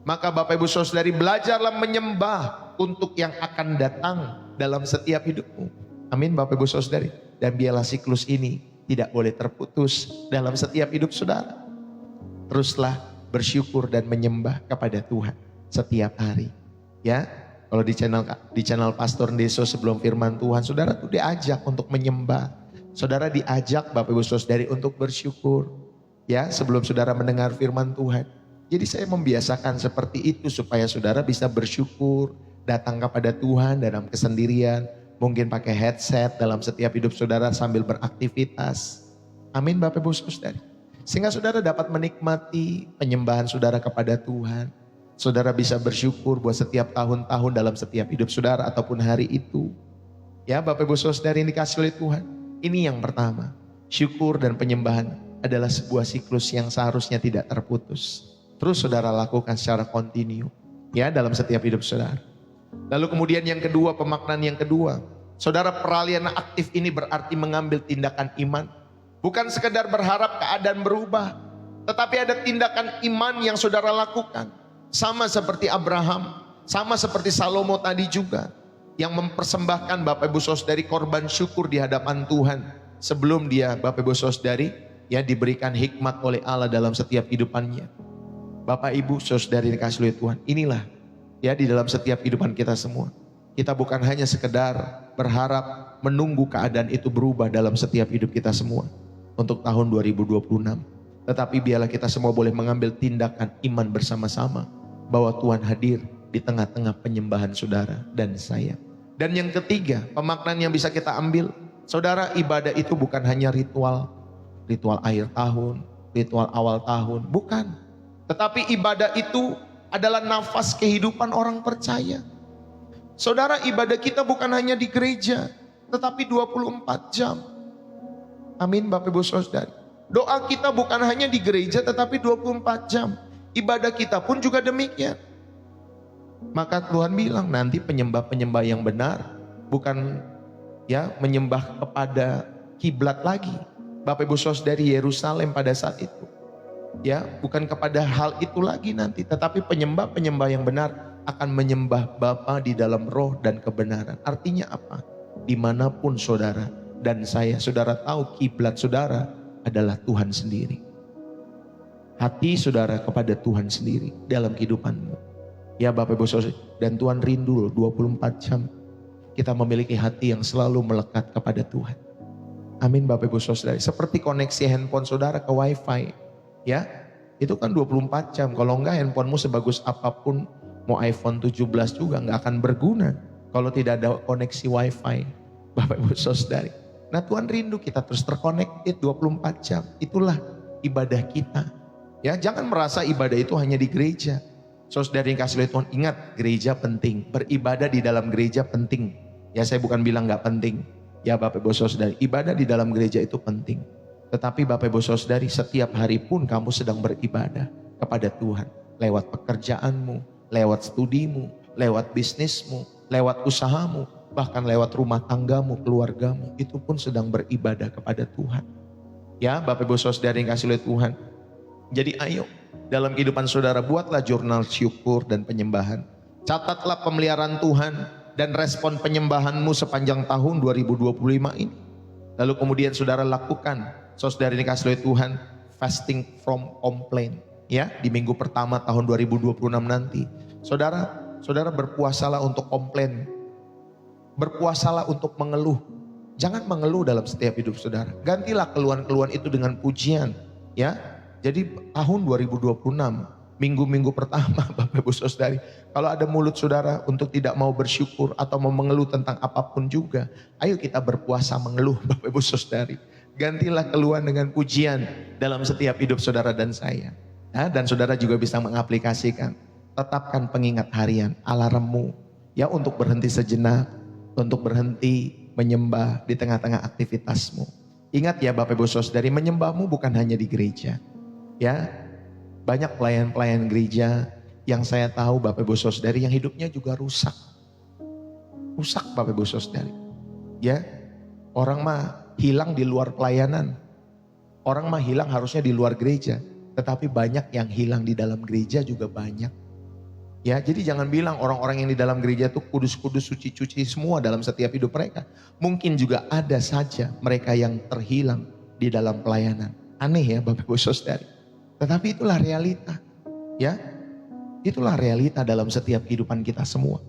Maka Bapak Ibu Saudari, belajarlah menyembah untuk yang akan datang dalam setiap hidupmu. Amin Bapak Ibu Saudari. Dan biarlah siklus ini tidak boleh terputus dalam setiap hidup saudara. Teruslah bersyukur dan menyembah kepada Tuhan setiap hari. Ya, kalau di channel Pastor Ndeso sebelum firman Tuhan, saudara tuh diajak untuk menyembah. Saudara diajak Bapak Ibu Saudari untuk bersyukur. Ya, sebelum saudara mendengar firman Tuhan. Jadi saya membiasakan seperti itu supaya saudara bisa bersyukur datang kepada Tuhan dalam kesendirian, mungkin pakai headset dalam setiap hidup saudara sambil beraktivitas. Amin Bapak Ibu Saudara. Sehingga saudara dapat menikmati penyembahan saudara kepada Tuhan. Saudara bisa bersyukur buat setiap tahun-tahun dalam setiap hidup saudara ataupun hari itu. Ya Bapak Ibu Saudara yang dikasih oleh Tuhan. Ini yang pertama. Syukur dan penyembahan adalah sebuah siklus yang seharusnya tidak terputus. Terus saudara lakukan secara kontinu. Ya dalam setiap hidup saudara. Lalu kemudian yang kedua, pemaknaan yang kedua. Saudara, peralihan aktif ini berarti mengambil tindakan iman. Bukan sekedar berharap keadaan berubah. Tetapi ada tindakan iman yang saudara lakukan. Sama seperti Abraham. Sama seperti Salomo tadi juga. Yang mempersembahkan Bapak Ibu Saudari korban syukur di hadapan Tuhan. Sebelum dia Bapak Ibu Saudari ya diberikan hikmat oleh Allah dalam setiap hidupannya. Bapak Ibu Saudari dikasih oleh Tuhan. Inilah ya di dalam setiap kehidupan kita semua. Kita bukan hanya sekedar berharap menunggu keadaan itu berubah dalam setiap hidup kita semua. Untuk tahun 2026. Tetapi biarlah kita semua boleh mengambil tindakan iman bersama-sama. Bahwa Tuhan hadir di tengah-tengah penyembahan saudara dan saya. Dan yang ketiga, pemaknaan yang bisa kita ambil. Saudara, ibadah itu bukan hanya ritual. Ritual akhir tahun, ritual awal tahun. Bukan. Tetapi ibadah itu adalah nafas kehidupan orang percaya. Saudara, ibadah kita bukan hanya di gereja, tetapi 24 jam. Amin Bapak Ibu Saudara. Doa kita bukan hanya di gereja, tetapi 24 jam. Ibadah kita pun juga demikian. Maka Tuhan bilang nanti penyembah-penyembah yang benar bukan ya menyembah kepada kiblat lagi. Bapak Ibu Saudari Yerusalem pada saat itu. Ya, bukan kepada hal itu lagi nanti, tetapi penyembah-penyembah yang benar akan menyembah Bapa di dalam roh dan kebenaran. Artinya apa? Dimanapun saudara dan saya, saudara tahu kiblat saudara adalah Tuhan sendiri. Hati saudara kepada Tuhan sendiri dalam kehidupanmu. Ya Bapak Ibu Saudara, dan Tuhan rindu 24 jam kita memiliki hati yang selalu melekat kepada Tuhan. Amin Bapak Ibu Saudara. Seperti koneksi handphone saudara ke wifi. Ya, itu kan 24 jam. Kalau enggak handphonemu sebagus apapun, mau iPhone 17 juga enggak akan berguna kalau tidak ada koneksi wifi. Bapak Ibu Saudara. Nah Tuhan rindu kita terus terkonektif 24 jam. Itulah ibadah kita. Ya, jangan merasa ibadah itu hanya di gereja. Saudara yang kasih oleh Tuhan, ingat gereja penting. Beribadah di dalam gereja penting. Ya saya bukan bilang gak penting. Ya Bapak Ibu Saudari, ibadah di dalam gereja itu penting. Tetapi Bapak Ibu Saudari, setiap hari pun kamu sedang beribadah kepada Tuhan. Lewat pekerjaanmu, lewat studimu, lewat bisnismu, lewat usahamu. Bahkan lewat rumah tanggamu, keluargamu. Itu pun sedang beribadah kepada Tuhan. Ya Bapak Ibu Saudari yang kasih oleh Tuhan. Jadi ayo. Dalam kehidupan saudara buatlah jurnal syukur dan penyembahan. Catatlah pemeliharaan Tuhan dan respon penyembahanmu sepanjang tahun 2025 ini. Lalu kemudian saudara lakukan, saudara ini kasih oleh Tuhan, fasting from complaint. Ya, di minggu pertama tahun 2026 nanti. Saudara berpuasalah untuk komplain. Berpuasalah untuk mengeluh. Jangan mengeluh dalam setiap hidup saudara. Gantilah keluhan-keluhan itu dengan pujian. Ya. Jadi tahun 2026, minggu-minggu pertama Bapak Ibu Saudari, kalau ada mulut saudara untuk tidak mau bersyukur atau mau mengeluh tentang apapun juga, ayo kita berpuasa mengeluh Bapak Ibu Saudari. Gantilah keluhan dengan pujian dalam setiap hidup saudara dan saya. Ya, dan saudara juga bisa mengaplikasikan, tetapkan pengingat harian, alarmmu, ya untuk berhenti sejenak, untuk berhenti menyembah di tengah-tengah aktivitasmu. Ingat ya Bapak Ibu Saudari, menyembahmu bukan hanya di gereja. Ya, banyak pelayan-pelayan gereja yang saya tahu Bapak Ibu Saudari yang hidupnya juga rusak. Rusak Bapak Ibu Saudari. Ya, orang mah hilang di luar pelayanan. Orang mah hilang harusnya di luar gereja. Tetapi banyak yang hilang di dalam gereja juga banyak. Ya, jadi jangan bilang orang-orang yang di dalam gereja itu kudus-kudus, suci-suci semua dalam setiap hidup mereka. Mungkin juga ada saja mereka yang terhilang di dalam pelayanan. Aneh ya Bapak Ibu Saudari. Tetapi itulah realita. Ya, itulah realita dalam setiap kehidupan kita semua.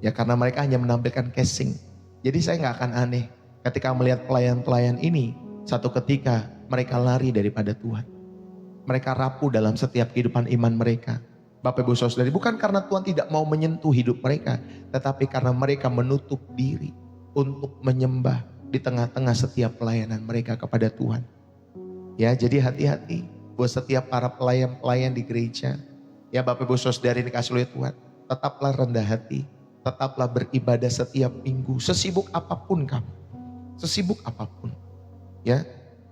Ya, karena mereka hanya menampilkan casing. Jadi saya nggak akan aneh ketika melihat pelayan-pelayan ini satu ketika mereka lari daripada Tuhan. Mereka rapuh dalam setiap kehidupan iman mereka. Bapak Ibu Saudari, bukan karena Tuhan tidak mau menyentuh hidup mereka, tetapi karena mereka menutup diri untuk menyembah di tengah-tengah setiap pelayanan mereka kepada Tuhan. Ya, jadi hati-hati buat setiap para pelayan-pelayan di gereja. Ya Bapak Ibu Saudari dikasih oleh Tuhan, tetaplah rendah hati, tetaplah beribadah setiap minggu, sesibuk apapun kamu. Sesibuk apapun. Ya,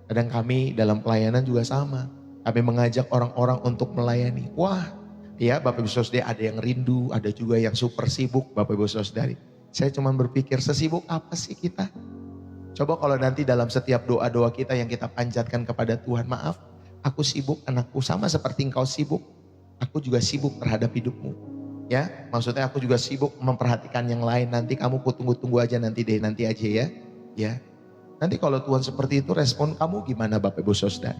kadang kami dalam pelayanan juga sama. Kami mengajak orang-orang untuk melayani. Wah, ya Bapak Ibu Saudari, ada yang rindu, ada juga yang super sibuk Bapak Ibu Saudari. Saya cuma berpikir, sesibuk apa sih kita? Coba kalau nanti dalam setiap doa-doa kita yang kita panjatkan kepada Tuhan, maaf, aku sibuk, anakku, sama seperti engkau sibuk, aku juga sibuk terhadap hidupmu. Ya, maksudnya aku juga sibuk memperhatikan yang lain. Nanti kamu tunggu aja nanti deh, nanti aja ya. Ya, nanti kalau Tuhan seperti itu, respon kamu gimana Bapak Ibu Saudara?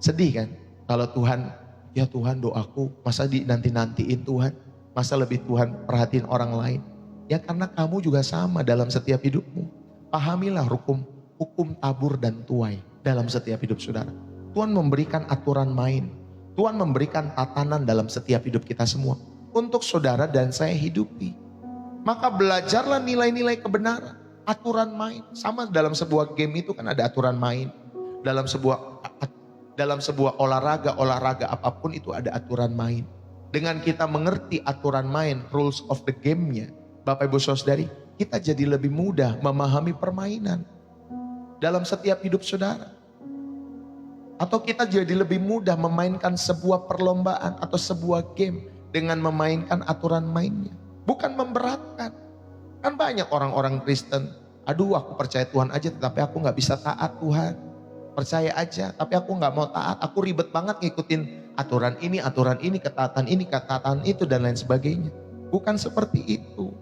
Sedih kan? Kalau Tuhan, ya Tuhan doaku, masa nanti-nantiin Tuhan? Masa lebih Tuhan perhatiin orang lain? Ya karena kamu juga sama dalam setiap hidupmu. Pahamilah hukum tabur dan tuai dalam setiap hidup saudara. Tuhan memberikan aturan main. Tuhan memberikan tatanan dalam setiap hidup kita semua. Untuk saudara dan saya hidupi. Maka belajarlah nilai-nilai kebenaran. Aturan main. Sama dalam sebuah game itu kan ada aturan main. Dalam sebuah olahraga apapun itu ada aturan main. Dengan kita mengerti aturan main, rules of the game-nya, Bapak Ibu Saudari, kita jadi lebih mudah memahami permainan dalam setiap hidup saudara. Atau kita jadi lebih mudah memainkan sebuah perlombaan atau sebuah game dengan memainkan aturan mainnya. Bukan memberatkan. Kan banyak orang-orang Kristen, aduh aku percaya Tuhan aja tetapi aku gak bisa taat Tuhan. Percaya aja tapi aku gak mau taat, aku ribet banget ngikutin aturan ini, ketaatan itu dan lain sebagainya. Bukan seperti itu.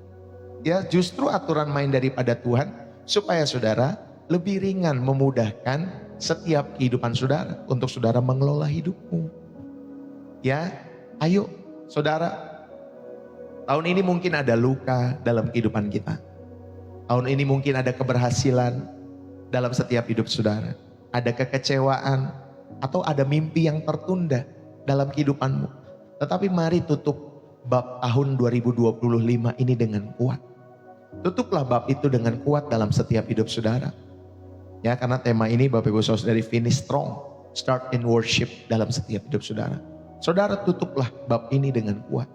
Ya, justru aturan main daripada Tuhan supaya saudara lebih ringan memudahkan setiap kehidupan saudara untuk saudara mengelola hidupmu. Ya, ayo saudara, tahun ini mungkin ada luka dalam kehidupan kita. Tahun ini mungkin ada keberhasilan dalam setiap hidup saudara. Ada kekecewaan atau ada mimpi yang tertunda dalam kehidupanmu. Tetapi mari tutup bab tahun 2025 ini dengan kuat. Tutuplah bab itu dengan kuat dalam setiap hidup saudara. Ya, karena tema ini Bapak Ibu Saudari, finish strong, start in worship dalam setiap hidup saudara. Saudara tutuplah bab ini dengan kuat.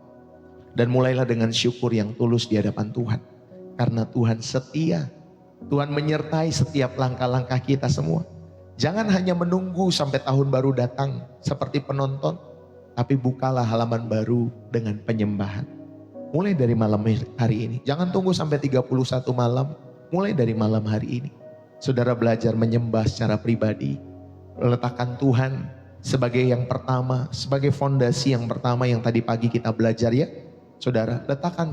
Dan mulailah dengan syukur yang tulus di hadapan Tuhan. Karena Tuhan setia. Tuhan menyertai setiap langkah-langkah kita semua. Jangan hanya menunggu sampai tahun baru datang seperti penonton. Tapi bukalah halaman baru dengan penyembahan. Mulai dari malam hari ini. Jangan tunggu sampai 31 malam. Mulai dari malam hari ini. Saudara belajar menyembah secara pribadi. Letakkan Tuhan sebagai yang pertama. Sebagai fondasi yang pertama yang tadi pagi kita belajar ya. Saudara letakkan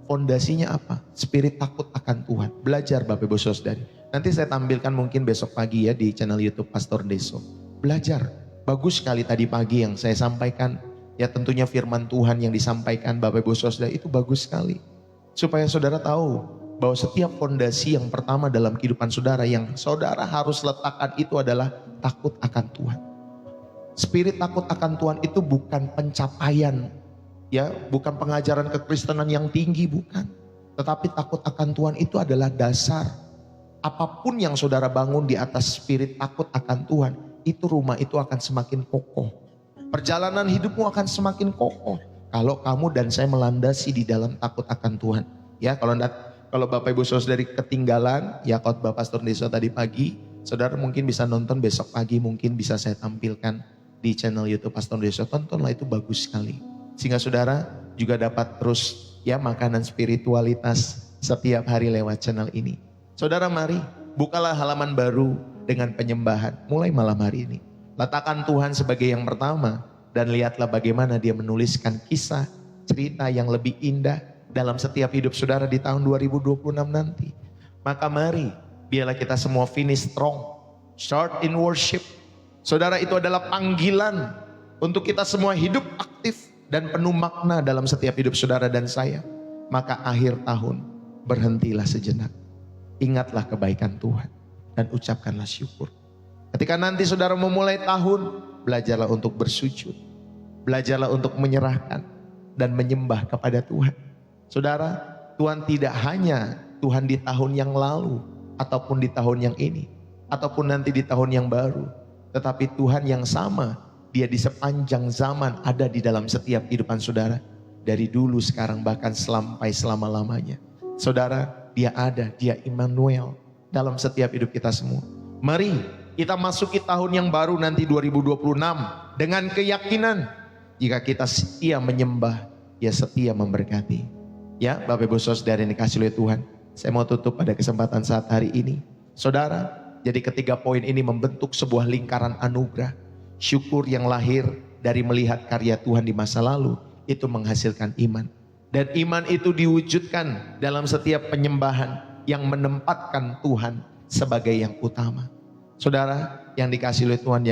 fondasinya apa? Spirit takut akan Tuhan. Belajar Bapak Ibu Saudari. Nanti saya tampilkan mungkin besok pagi ya di channel YouTube Pastor Deso. Belajar. Bagus sekali tadi pagi yang saya sampaikan. Ya tentunya firman Tuhan yang disampaikan Bapak Ibu Saudara itu bagus sekali. Supaya saudara tahu bahwa setiap fondasi yang pertama dalam kehidupan saudara yang saudara harus letakkan itu adalah takut akan Tuhan. Spirit takut akan Tuhan itu bukan pencapaian. Ya, bukan pengajaran kekristenan yang tinggi, bukan. Tetapi takut akan Tuhan itu adalah dasar. Apapun yang saudara bangun di atas spirit takut akan Tuhan, itu rumah itu akan semakin kokoh. Perjalanan hidupmu akan semakin kokoh kalau kamu dan saya melandasi di dalam takut akan Tuhan. Ya, kalau Bapak Ibu Saudari ketinggalan ya khotbah Pastor Deso tadi pagi, saudara mungkin bisa nonton besok pagi, mungkin bisa saya tampilkan di channel YouTube Pastor Deso. Tontonlah, itu bagus sekali. Sehingga saudara juga dapat terus ya makanan spiritualitas setiap hari lewat channel ini. Saudara mari bukalah halaman baru dengan penyembahan mulai malam hari ini. Letakkan Tuhan sebagai yang pertama dan lihatlah bagaimana dia menuliskan kisah, cerita yang lebih indah dalam setiap hidup saudara di tahun 2026 nanti. Maka mari biarlah kita semua finish strong, start in worship. Saudara, itu adalah panggilan untuk kita semua hidup aktif dan penuh makna dalam setiap hidup saudara dan saya. Maka akhir tahun berhentilah sejenak. Ingatlah kebaikan Tuhan dan ucapkanlah syukur. Ketika nanti saudara memulai tahun, belajarlah untuk bersujud. Belajarlah untuk menyerahkan. dan menyembah kepada Tuhan. Saudara, Tuhan tidak hanya Tuhan di tahun yang lalu, ataupun di tahun yang ini, ataupun nanti di tahun yang baru. Tetapi Tuhan yang sama, Dia di sepanjang zaman ada di dalam setiap kehidupan saudara. Dari dulu, sekarang, bahkan sampai selama-lamanya. Saudara, Dia ada, Dia Immanuel dalam setiap hidup kita semua. Mari kita masuki tahun yang baru nanti 2026 dengan keyakinan jika kita setia menyembah, Dia setia memberkati. Ya, Bapak Ibu Saudara yang dikasihi oleh Tuhan, saya mau tutup pada kesempatan saat hari ini. Saudara, jadi ketiga poin ini membentuk sebuah lingkaran anugerah. Syukur yang lahir dari melihat karya Tuhan di masa lalu itu menghasilkan iman. Dan iman itu diwujudkan dalam setiap penyembahan yang menempatkan Tuhan sebagai yang utama. Saudara yang dikasihi oleh Tuhan,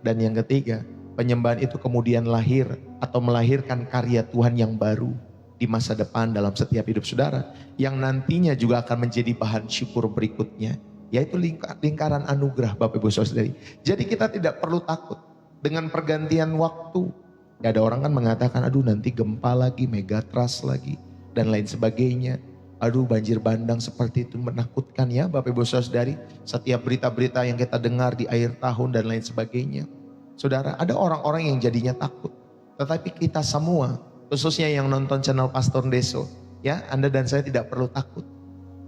dan yang ketiga, penyembahan itu kemudian lahir atau melahirkan karya Tuhan yang baru di masa depan dalam setiap hidup saudara, yang nantinya juga akan menjadi bahan syukur berikutnya, yaitu lingkaran anugerah, Bapak Ibu Saudari. Jadi kita tidak perlu takut dengan pergantian waktu. Gak ada orang kan mengatakan, aduh nanti gempa lagi, megatrust lagi, dan lain sebagainya. Aduh banjir bandang seperti itu menakutkan ya Bapak Ibu Saudari. Setiap berita-berita yang kita dengar di akhir tahun dan lain sebagainya. Saudara, ada orang-orang yang jadinya takut. Tetapi kita semua, khususnya yang nonton channel Pastor Deso, ya, Anda dan saya tidak perlu takut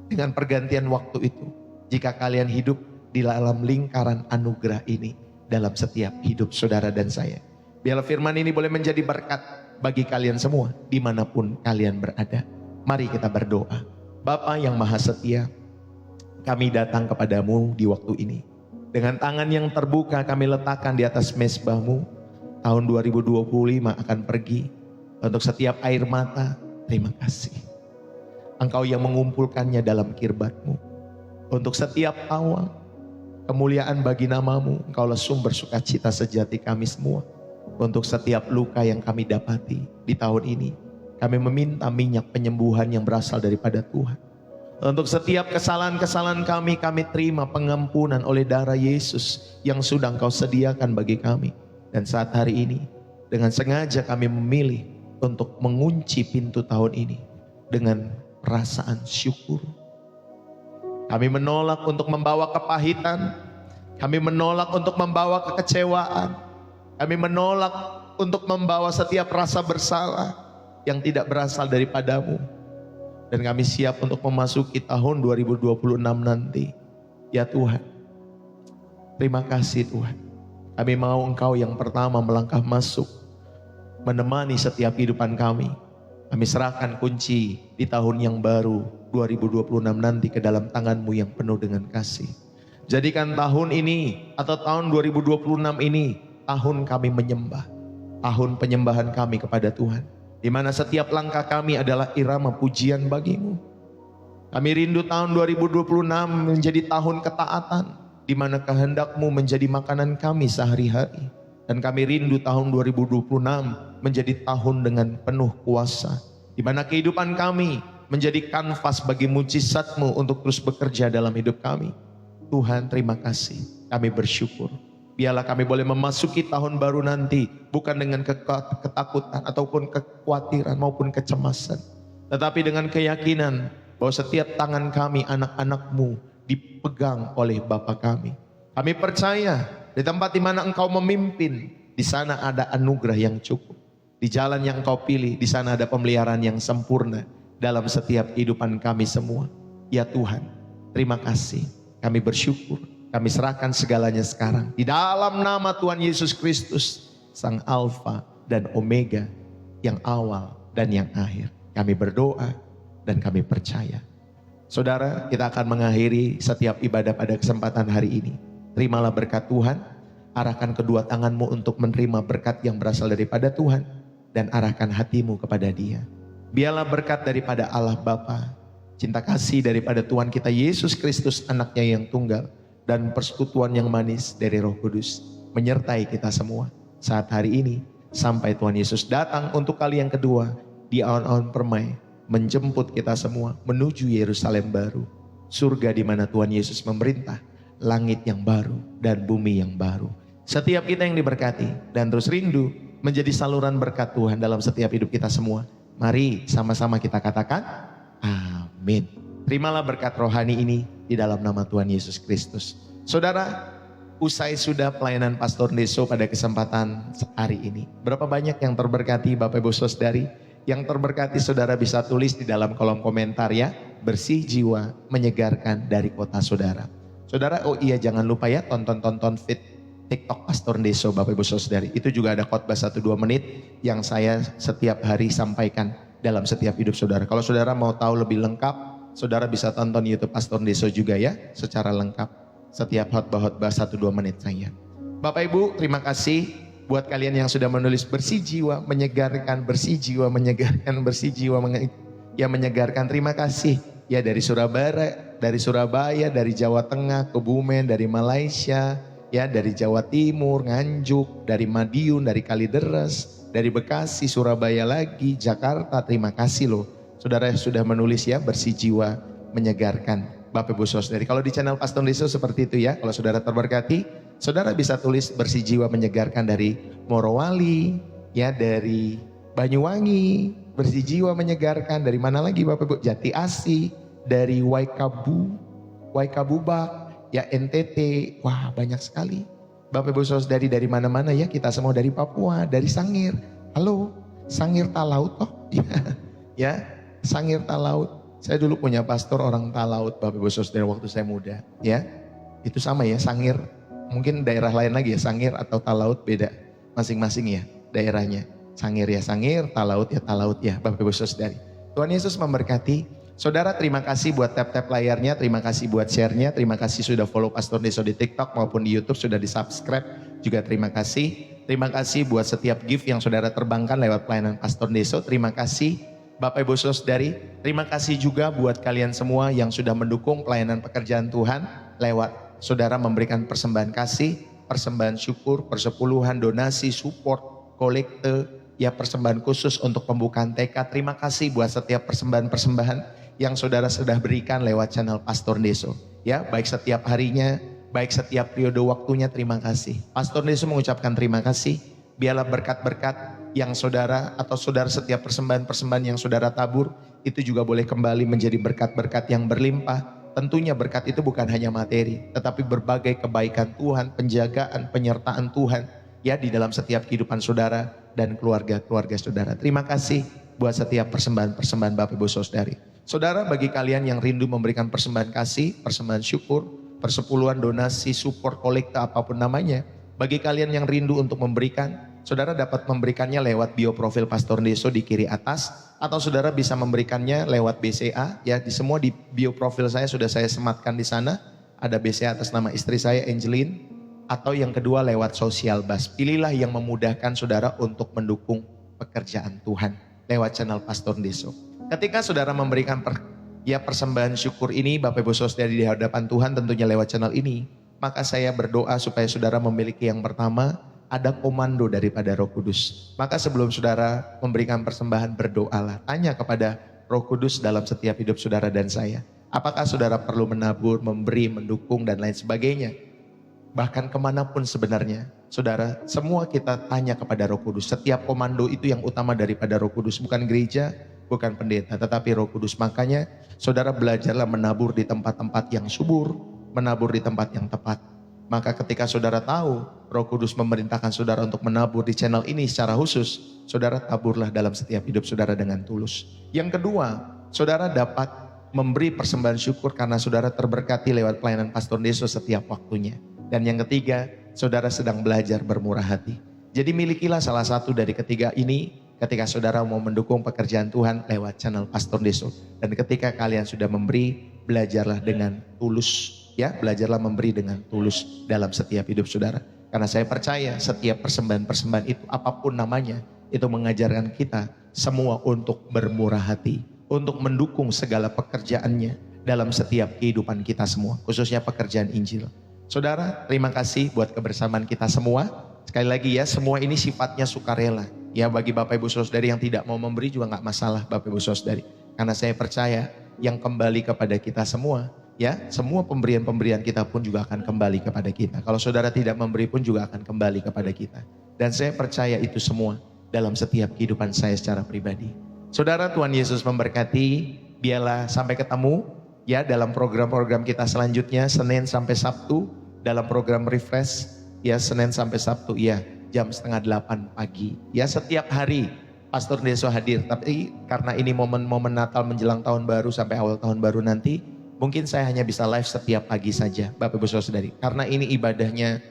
dengan pergantian waktu itu. Jika kalian hidup di dalam lingkaran anugerah ini dalam setiap hidup saudara dan saya. Biarlah firman ini boleh menjadi berkat bagi kalian semua dimanapun kalian berada. Mari kita berdoa. Bapa yang Maha Setia, kami datang kepadamu di waktu ini. Dengan tangan yang terbuka kami letakkan di atas mezbahmu. Tahun 2025 akan pergi. Untuk setiap air mata, terima kasih. Engkau yang mengumpulkannya dalam kirbatmu. Untuk setiap awal, kemuliaan bagi namamu. Engkaulah sumber sukacita sejati kami semua. Untuk setiap luka yang kami dapati di tahun ini, kami meminta minyak penyembuhan yang berasal daripada Tuhan. Untuk setiap kesalahan-kesalahan kami terima pengampunan oleh darah Yesus yang sudah Engkau sediakan bagi kami. Dan saat hari ini, dengan sengaja kami memilih untuk mengunci pintu tahun ini dengan perasaan syukur. Kami menolak untuk membawa kepahitan. Kami menolak untuk membawa kekecewaan. Kami menolak untuk membawa setiap rasa bersalah yang tidak berasal daripadamu. Dan kami siap untuk memasuki tahun 2026 nanti. Ya Tuhan, terima kasih Tuhan. Kami mau Engkau yang pertama melangkah masuk, menemani setiap kehidupan kami. Kami serahkan kunci di tahun yang baru 2026 nanti ke dalam tangan-Mu yang penuh dengan kasih. Jadikan tahun ini atau tahun 2026 ini tahun kami menyembah, tahun penyembahan kami kepada Tuhan, di mana setiap langkah kami adalah irama pujian bagi-Mu. Kami rindu tahun 2026 menjadi tahun ketaatan, di mana kehendak-Mu menjadi makanan kami sehari-hari. Dan kami rindu tahun 2026 menjadi tahun dengan penuh kuasa, di mana kehidupan kami menjadi kanvas bagi mujizat-Mu untuk terus bekerja dalam hidup kami. Tuhan, terima kasih, kami bersyukur. Biarlah kami boleh memasuki tahun baru nanti bukan dengan ketakutan ataupun kekhawatiran maupun kecemasan, tetapi dengan keyakinan bahwa setiap tangan kami, anak-anak-Mu, dipegang oleh Bapa kami. Kami percaya di tempat di mana Engkau memimpin, di sana ada anugerah yang cukup. Di jalan yang Engkau pilih, di sana ada pemeliharaan yang sempurna dalam setiap kehidupan kami semua. Ya Tuhan, terima kasih. Kami bersyukur. Kami serahkan segalanya sekarang. Di dalam nama Tuhan Yesus Kristus, Sang Alfa dan Omega, yang awal dan yang akhir. Kami berdoa dan kami percaya. Saudara, kita akan mengakhiri setiap ibadah pada kesempatan hari ini. Terimalah berkat Tuhan. Arahkan kedua tanganmu untuk menerima berkat yang berasal daripada Tuhan. Dan arahkan hatimu kepada Dia. Biarlah berkat daripada Allah Bapa, cinta kasih daripada Tuhan kita Yesus Kristus, anaknya yang tunggal, dan persekutuan yang manis dari Roh Kudus menyertai kita semua saat hari ini sampai Tuhan Yesus datang untuk kali yang kedua di awan-awan permai, menjemput kita semua menuju Yerusalem baru, surga di mana Tuhan Yesus memerintah, langit yang baru dan bumi yang baru. Setiap kita yang diberkati dan terus rindu menjadi saluran berkat Tuhan dalam setiap hidup kita semua. Mari sama-sama kita katakan, amin. Terimalah berkat rohani ini di dalam nama Tuhan Yesus Kristus. Saudara, usai sudah pelayanan Pastor Deso pada kesempatan hari ini. Berapa banyak yang terberkati Bapak Ibu Saudari? Yang terberkati saudara bisa tulis di dalam kolom komentar ya. Bersih jiwa menyegarkan dari kota saudara. Saudara, oh iya jangan lupa ya tonton feed TikTok Pastor Deso Bapak Ibu Saudari. Itu juga ada khotbah 1-2 menit yang saya setiap hari sampaikan dalam setiap hidup saudara. Kalau saudara mau tahu lebih lengkap, saudara bisa tonton YouTube Pastor Deso juga ya secara lengkap. Setiap khotbah 1-2 menit saya. Bapak Ibu, terima kasih buat kalian yang sudah menulis bersih jiwa menyegarkan, bersih jiwa menyegarkan, bersih jiwa menyegarkan. Terima kasih ya dari Surabaya, dari Jawa Tengah, Kebumen, dari Malaysia, ya dari Jawa Timur, Nganjuk, dari Madiun, dari Kalideres, dari Bekasi, Surabaya lagi, Jakarta. Terima kasih loh. Saudara sudah menulis ya bersih jiwa menyegarkan. Bapak Ibu Saudari, kalau di channel Pastor Deso seperti itu ya. Kalau saudara terberkati, saudara bisa tulis bersih jiwa menyegarkan dari Morowali, ya dari Banyuwangi, bersih jiwa menyegarkan dari mana lagi Bapak Ibu? Jati Asih, dari Waikabubak, ya NTT, wah banyak sekali. Bapak Ibu Saudari dari mana-mana ya, kita semua dari Papua, dari Sangir. Halo, Sangir Talaut toh? Ya, Sangir Talaut. Saya dulu punya pastor orang Talaut Bapak Ibu Saudara waktu saya muda, ya. Itu sama ya, Sangir. Mungkin daerah lain lagi ya, Sangir atau Talaut beda masing-masing ya daerahnya. Sangir ya Sangir, Talaut ya Bapak Ibu Saudari. Tuhan Yesus memberkati. Saudara, terima kasih buat tap-tap layarnya, terima kasih buat share-nya, terima kasih sudah follow Pastor Deso di TikTok maupun di YouTube, sudah di subscribe juga terima kasih. Terima kasih buat setiap gift yang saudara terbangkan lewat pelayanan Pastor Deso, terima kasih. Bapak Ibu Saudari, terima kasih juga buat kalian semua yang sudah mendukung pelayanan pekerjaan Tuhan lewat saudara memberikan persembahan kasih, persembahan syukur, persepuluhan, donasi, support, kolekte, ya persembahan khusus untuk pembukaan TK. Terima kasih buat setiap persembahan-persembahan yang saudara sudah berikan lewat channel Pastor Deso. Ya, baik setiap harinya, baik setiap periode waktunya, terima kasih. Pastor Deso mengucapkan terima kasih. Biarlah berkat-berkat yang saudara atau saudara setiap persembahan-persembahan yang saudara tabur itu juga boleh kembali menjadi berkat-berkat yang berlimpah. Tentunya berkat itu bukan hanya materi, tetapi berbagai kebaikan Tuhan, penjagaan, penyertaan Tuhan ya di dalam setiap kehidupan saudara dan keluarga-keluarga saudara. Terima kasih buat setiap persembahan-persembahan Bapak Ibu Saudari. Saudara, bagi kalian yang rindu memberikan persembahan kasih, persembahan syukur, persepuluhan, donasi, support, kolekta, apapun namanya, bagi kalian yang rindu untuk memberikan, saudara dapat memberikannya lewat bio profil Pastor Deso di kiri atas, atau saudara bisa memberikannya lewat BCA, ya di semua di bio profil saya sudah saya sematkan di sana, ada BCA atas nama istri saya Angeline, atau yang kedua lewat Social Bus. Pilihlah yang memudahkan saudara untuk mendukung pekerjaan Tuhan lewat channel Pastor Deso. Ketika saudara memberikan persembahan syukur ini Bapak Ibu Saudara di hadapan Tuhan tentunya lewat channel ini, maka saya berdoa supaya saudara memiliki yang pertama, ada komando daripada Roh Kudus. Maka sebelum saudara memberikan persembahan, berdoalah. Tanya kepada Roh Kudus dalam setiap hidup saudara dan saya. Apakah saudara perlu menabur, memberi, mendukung, dan lain sebagainya. Bahkan kemanapun sebenarnya, saudara, semua kita tanya kepada Roh Kudus. Setiap komando itu yang utama daripada Roh Kudus. Bukan gereja, bukan pendeta, tetapi Roh Kudus. Makanya saudara belajarlah menabur di tempat-tempat yang subur, menabur di tempat yang tepat. Maka ketika saudara tahu Roh Kudus memerintahkan saudara untuk menabur di channel ini secara khusus, saudara taburlah dalam setiap hidup saudara dengan tulus. Yang kedua, saudara dapat memberi persembahan syukur karena saudara terberkati lewat pelayanan Pastor Deso setiap waktunya. Dan yang ketiga, saudara sedang belajar bermurah hati. Jadi milikilah salah satu dari ketiga ini ketika saudara mau mendukung pekerjaan Tuhan lewat channel Pastor Deso. Dan ketika kalian sudah memberi, belajarlah dengan tulus. Ya, belajarlah memberi dengan tulus dalam setiap hidup saudara. Karena saya percaya setiap persembahan-persembahan itu apapun namanya, itu mengajarkan kita semua untuk bermurah hati. Untuk mendukung segala pekerjaannya dalam setiap kehidupan kita semua. Khususnya pekerjaan Injil. Saudara, terima kasih buat kebersamaan kita semua. Sekali lagi ya, semua ini sifatnya sukarela. Ya, bagi Bapak Ibu Saudari yang tidak mau memberi juga gak masalah Bapak Ibu Saudari. Karena saya percaya yang kembali kepada kita semua, ya, semua pemberian-pemberian kita pun juga akan kembali kepada kita. Kalau saudara tidak memberi pun juga akan kembali kepada kita. Dan saya percaya itu semua dalam setiap kehidupan saya secara pribadi. Saudara, Tuhan Yesus memberkati. Biarlah sampai ketemu ya dalam program-program kita selanjutnya, Senin sampai Sabtu dalam program Refresh ya, Senin sampai Sabtu ya, jam 7:30 pagi ya, setiap hari Pastor Deso hadir. Tapi karena ini momen-momen Natal menjelang tahun baru sampai awal tahun baru nanti, mungkin saya hanya bisa live setiap pagi saja Bapak Ibu Saudari, karena ini ibadahnya,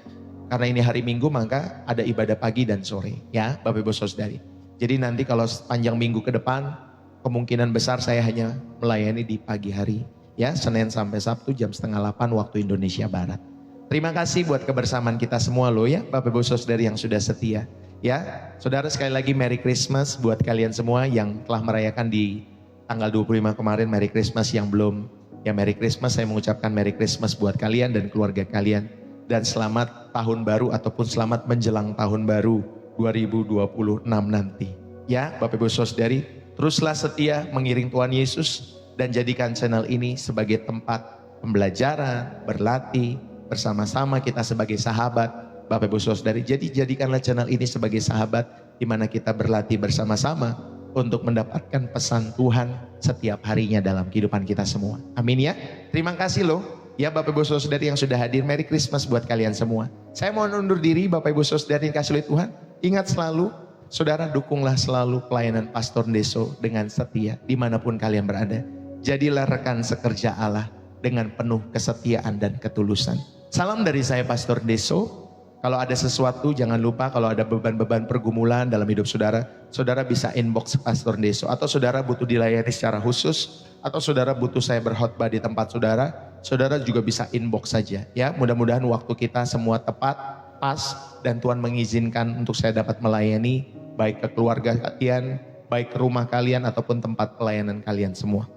karena ini hari Minggu maka ada ibadah pagi dan sore ya Bapak Ibu Saudari. Jadi nanti kalau sepanjang minggu ke depan kemungkinan besar saya hanya melayani di pagi hari ya, Senin sampai Sabtu jam 7:30 waktu Indonesia Barat. Terima kasih buat kebersamaan kita semua loh ya Bapak Ibu Saudari yang sudah setia ya. Saudara, sekali lagi Merry Christmas buat kalian semua yang telah merayakan di tanggal 25 kemarin. Merry Christmas, yang belum ya Merry Christmas, saya mengucapkan Merry Christmas buat kalian dan keluarga kalian. Dan selamat tahun baru ataupun selamat menjelang tahun baru 2026 nanti ya Bapak Ibu Saudari. Teruslah setia mengiring Tuhan Yesus dan jadikan channel ini sebagai tempat pembelajaran, berlatih, bersama-sama kita sebagai sahabat Bapak Ibu Saudari. Jadi jadikanlah channel ini sebagai sahabat di mana kita berlatih bersama-sama untuk mendapatkan pesan Tuhan setiap harinya dalam kehidupan kita semua. Amin ya. Terima kasih loh ya Bapak Ibu Saudari yang sudah hadir. Merry Christmas buat kalian semua. Saya mau undur diri Bapak Ibu Saudari yang kasih oleh Tuhan. Ingat selalu, saudara, dukunglah selalu pelayanan Pastor Deso dengan setia dimanapun kalian berada. Jadilah rekan sekerja Allah dengan penuh kesetiaan dan ketulusan. Salam dari saya Pastor Deso. Kalau ada sesuatu jangan lupa, kalau ada beban-beban pergumulan dalam hidup saudara, saudara bisa inbox Pastor Deso. Atau saudara butuh dilayani secara khusus, atau saudara butuh saya berkhotbah di tempat saudara, saudara juga bisa inbox saja ya. Mudah-mudahan waktu kita semua tepat, pas, dan Tuhan mengizinkan untuk saya dapat melayani baik ke keluarga kalian, baik ke rumah kalian ataupun tempat pelayanan kalian semua.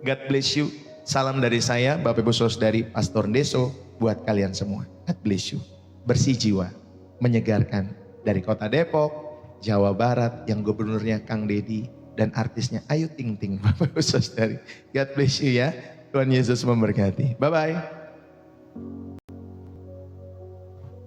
God bless you. Salam dari saya Bapak Ibu Saudari Pastor Deso buat kalian semua. God bless you. Bersih jiwa, menyegarkan, dari kota Depok, Jawa Barat, yang gubernurnya Kang Dedi dan artisnya Ayu Ting Ting. Bapak Ibu Saudari, God bless you ya. Tuhan Yesus memberkati. Bye bye.